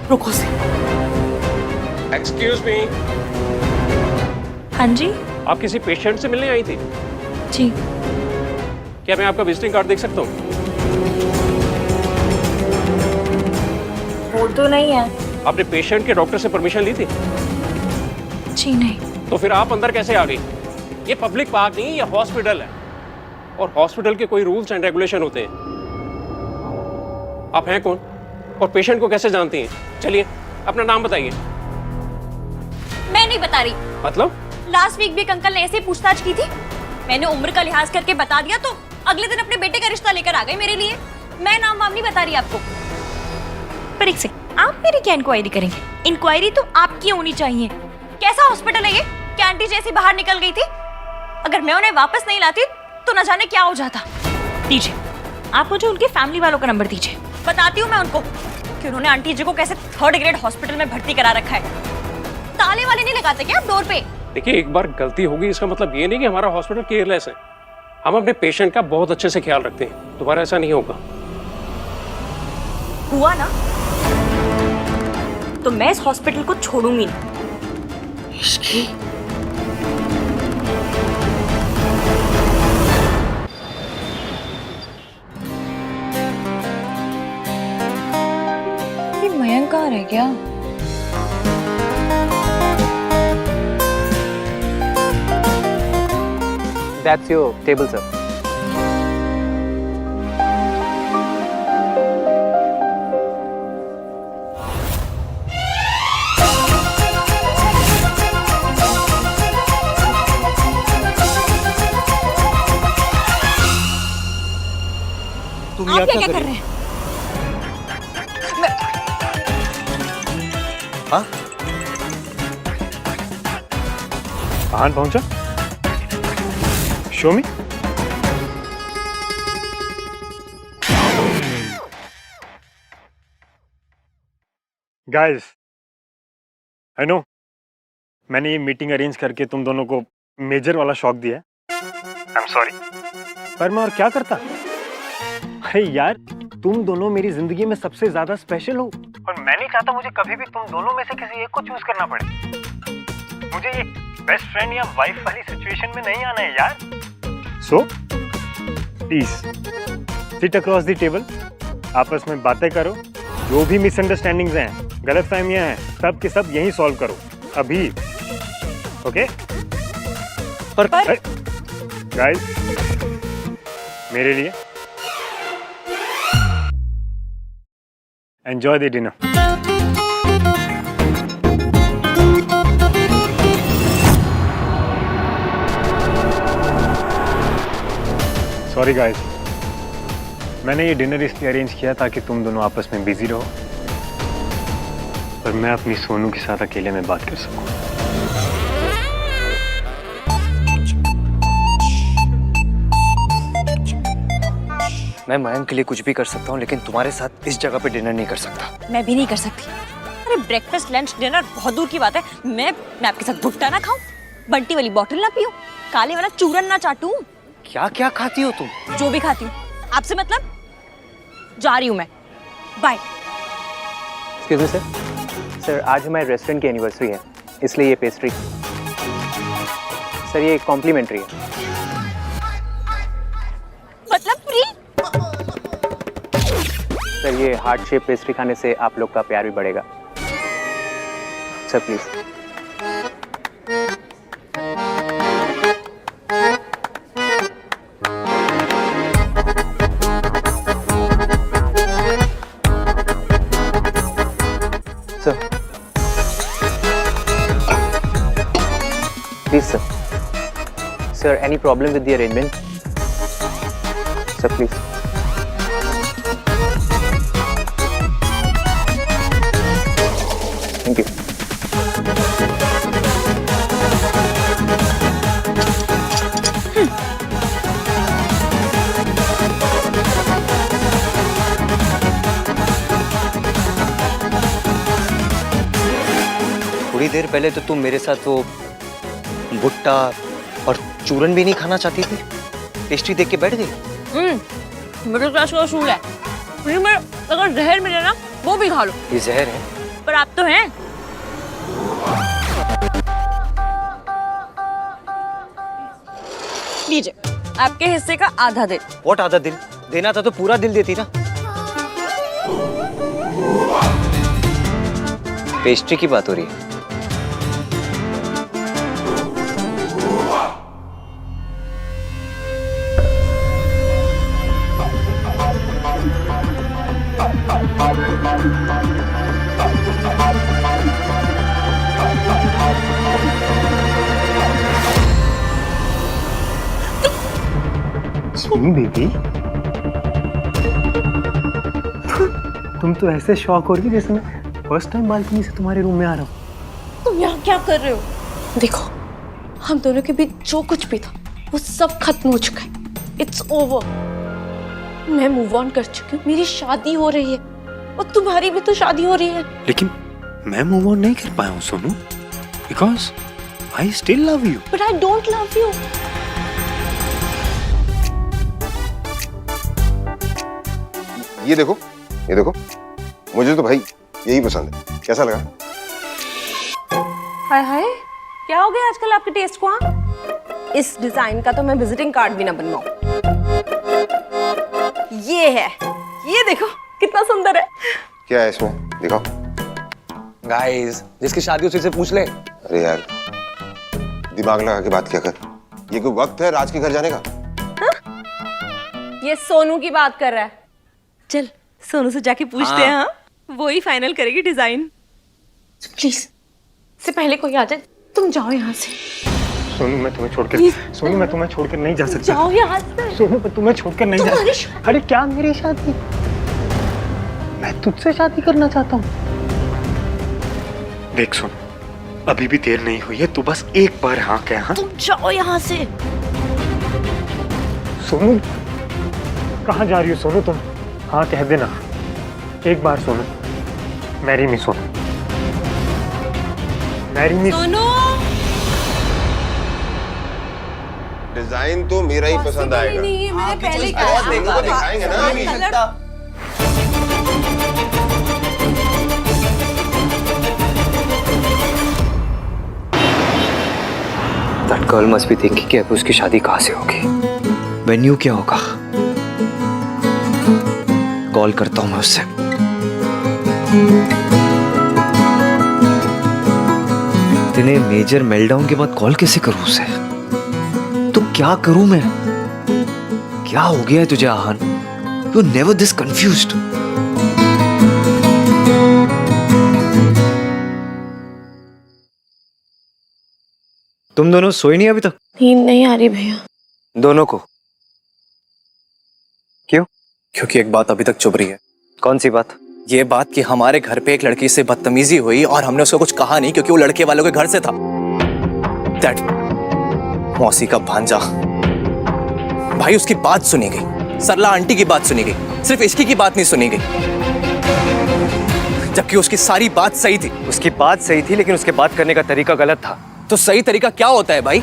रुको से। Excuse me. हाँ जी। आप किसी पेशेंट से मिलने आई थी? जी। क्या मैं आपका विजिटिंग कार्ड देख सकता हूँ? वो तो नहीं है। आपने पेशेंट के डॉक्टर से परमिशन ली थी? जी नहीं। तो फिर आप अंदर कैसे आ गई? ये पब्लिक पार्क नहीं, ये हॉस्पिटल है और हॉस्पिटल के कोई रूल्स एंड रेगुलेशन होते हैं। आप हैं कौन और पेशेंट को कैसे जानती हैं? चलिए अपना नाम बताइए। मैं नहीं बता रही। मतलब? लास्ट वीक भी एक अंकल ने ऐसे ही पूछताछ की थी, मैंने उम्र का लिहाज करके बता दिया तो अगले दिन अपने बेटे का रिश्ता लेकर आ गए मेरे लिए। मैं नाम वाम नहीं बता रही आपको। पर एक सेकंड, आप मेरी क्या इंक्वायरी करेंगे? इंक्वायरी तो आपकी होनी चाहिए। कैसा हॉस्पिटल है ये? क्या आंटी जैसी बाहर निकल गई थी? अगर मैं उन्हें वापस नहीं लाती तो न जाने क्या हो जाता। दीजिए, आप मुझे उनके फैमिली वालों का नंबर दीजिए, बताती हूँ मैं उनको कि उन्होंने आंटी जी को कैसे 3rd ग्रेड हॉस्पिटल में भर्ती करा रखा है। ताले वाले नहीं लगाते क्या आप डोर पे? देखिए, एक बार गलती होगी इसका मतलब ये नहीं कि हमारा हॉस्पिटल केयरलेस है। हम अपने पेशेंट का बहुत अच्छे से ख्याल रखते हैं, दोबारा ऐसा नहीं होगा। हुआ ना तो मैं इस हॉस्पिटल को छोड़ूंगी नहीं। इश्की मयंक कहाँ रह गया? That's your table, sir. तुम यहाँ क्या कर रहे हैं? हाँ? कहाँ पहुंचा? Show me. Guys, I know मैंने ये मीटिंग अरेंज करके तुम दोनों को मेजर वाला शॉक दिया है। I'm sorry. पर मैं और क्या करता? अरे यार, तुम दोनों मेरी जिंदगी में सबसे ज्यादा स्पेशल हो और मैं नहीं चाहता मुझे कभी भी तुम दोनों में से किसी एक को चूज करना पड़े। मुझे ये बेस्ट फ्रेंड या वाइफ वाली सिचुएशन में नहीं आना है यार। So please sit across the table, आपस में बातें करो, जो भी मिसअंडरस्टैंडिंग्स हैं, गलतफहमियां हैं, सब के सब यहीं सॉल्व करो अभी। ओके? पर गाइस, मेरे लिए enjoy the dinner. Sorry guys, मैंने ये डिनर इसलिए अरेंज किया ताकि तुम दोनों आपस में बिजी रहो और मैं अपनी सोनू के साथ अकेले में बात कर सकूं। मैं मयंक के लिए कुछ भी कर सकता हूँ, लेकिन तुम्हारे साथ इस जगह पे डिनर नहीं कर सकता। मैं भी नहीं कर सकती। अरे ब्रेकफास्ट लंच डिनर बहुत दूर की बात है। मैं आपके साथ भुट्टा ना खाऊं, बंटी वाली बोतल ना पीऊं, काले वाला चूरन ना चाटूं। क्या क्या खाती हो तुम? जो भी खाती हूँ। आपसे मतलब? जा रही हूँ मैं, बाय। एक्सक्यूज मी सर, आज हमारे रेस्टोरेंट की एनिवर्सरी है, इसलिए ये पेस्ट्री सर, ये कॉम्प्लीमेंट्री है। मतलब फ्री? सर, ये हार्ट शेप पेस्ट्री खाने से आप लोग का प्यार भी बढ़ेगा। Sir please. Sir please sir. Sir, any problem with the arrangement? Sir please. Thank you. थोड़ी देर पहले तो तुम मेरे साथ वो भुट्टा और चूरन भी नहीं खाना चाहती थी, पेस्ट्री देख के बैठ गई। मिडिल क्लास का असूल है, फ्री में अगर जहर मिले ना वो भी खा लो। ये जहर है? पर आप तो हैं। लीजिए, आपके हिस्से का आधा दिल। व्हाट आधा दिल? देना था तो पूरा दिल देती ना। पेस्ट्री की बात हो रही है। सोनू बेबी, तुम तो ऐसे शॉक हो रही जैसे मैं फर्स्ट टाइम बालकनी से तुम्हारे रूम में आ रहा हूँ। तुम यहाँ क्या कर रहे हो? देखो, हम दोनों के बीच जो कुछ भी था वो सब खत्म हो चुका है। It's over. मैं मूव ऑन कर चुकी हूँ, मेरी शादी हो रही है और तुम्हारी भी तो शादी हो रही है। लेकिन मैं मूव ऑन नहीं कर पाया हूँ Sonu, because I still love you. But I don't love you. ये देखो, ये देखो, मुझे तो भाई यही पसंद है। कैसा लगा? हाय हाय, क्या हो गया आजकल आपके टेस्ट को? इस डिजाइन का तो मैं विजिटिंग कार्ड भी ना बनवाऊं। ये है, ये देखो कितना सुंदर है। क्या है इसमें? दिखाओ। गाइस, जिसकी शादी उसी से पूछ ले। अरे यार, दिमाग लगा के बात क्या कर। ये कोई वक्त है राज के घर जाने का? ये सोनू की बात कर रहा है। चल सोनू से जाके पूछते हैं। हाँ, वो ही फाइनल करेगी डिजाइन। प्लीज, से पहले कोई आ जाए। तुम जाओ यहाँ से। सोनू, मैं तुम्हें छोड़कर सोनू, मैं तुम्हें छोड़कर नहीं जा सकता। जाओ यहाँ से। सोनू, मैं तुम्हें छोड़कर नहीं जा सकता। अरे क्या मेरी शादी? मैं तुझसे शादी करना चाहता हूँ। देख सोनू, अभी भी देर नहीं हुई है, तू बस एक बार हाँ कह। हाँ, तुम जाओ यहाँ से। सोनू, कहाँ जा रही हो सोनू तुम? हाँ कह देना एक बार। Sonu, marry me Sonu, marry me Sonu. Design तो मेरा ही पसंद आएगा। नहीं, मैंने पहले बहुत देखो तो दिखाएंगे ना। That girl must be thinking कि अब उसकी शादी कहाँ से होगी। वेन्यू क्या होगा? कॉल करता हूँ मैं उससे। इतने मेजर मेल्टडाउन के बाद कॉल कैसे करूँ उसे? तो क्या करूँ मैं? क्या हो गया है तुझे आहान? You're never this confused. तुम दोनों सोई नहीं अभी तक? नींद नहीं आ रही भैया। दोनों को? क्यों? क्योंकि एक बात अभी तक चुभ रही है। कौन सी बात? ये बात कि हमारे घर पे एक लड़की से बदतमीजी हुई और हमने उसको कुछ कहा नहीं क्योंकि वो लड़के वालों के घर से था। दैट मौसी का भांजा। भाई उसकी बात सुनी गई, सरला आंटी की बात सुनी गई, सिर्फ इसकी की बात नहीं सुनी गई, जबकि उसकी सारी बात सही थी। उसकी बात सही थी लेकिन उसके बात करने का तरीका गलत था। तो सही तरीका क्या होता है भाई?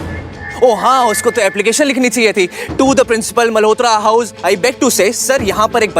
ओ हाँ, उसको तो एप्लीकेशन लिखनी चाहिए थी। To the principal Malhotra house, I beg to say sir यहाँ पर एक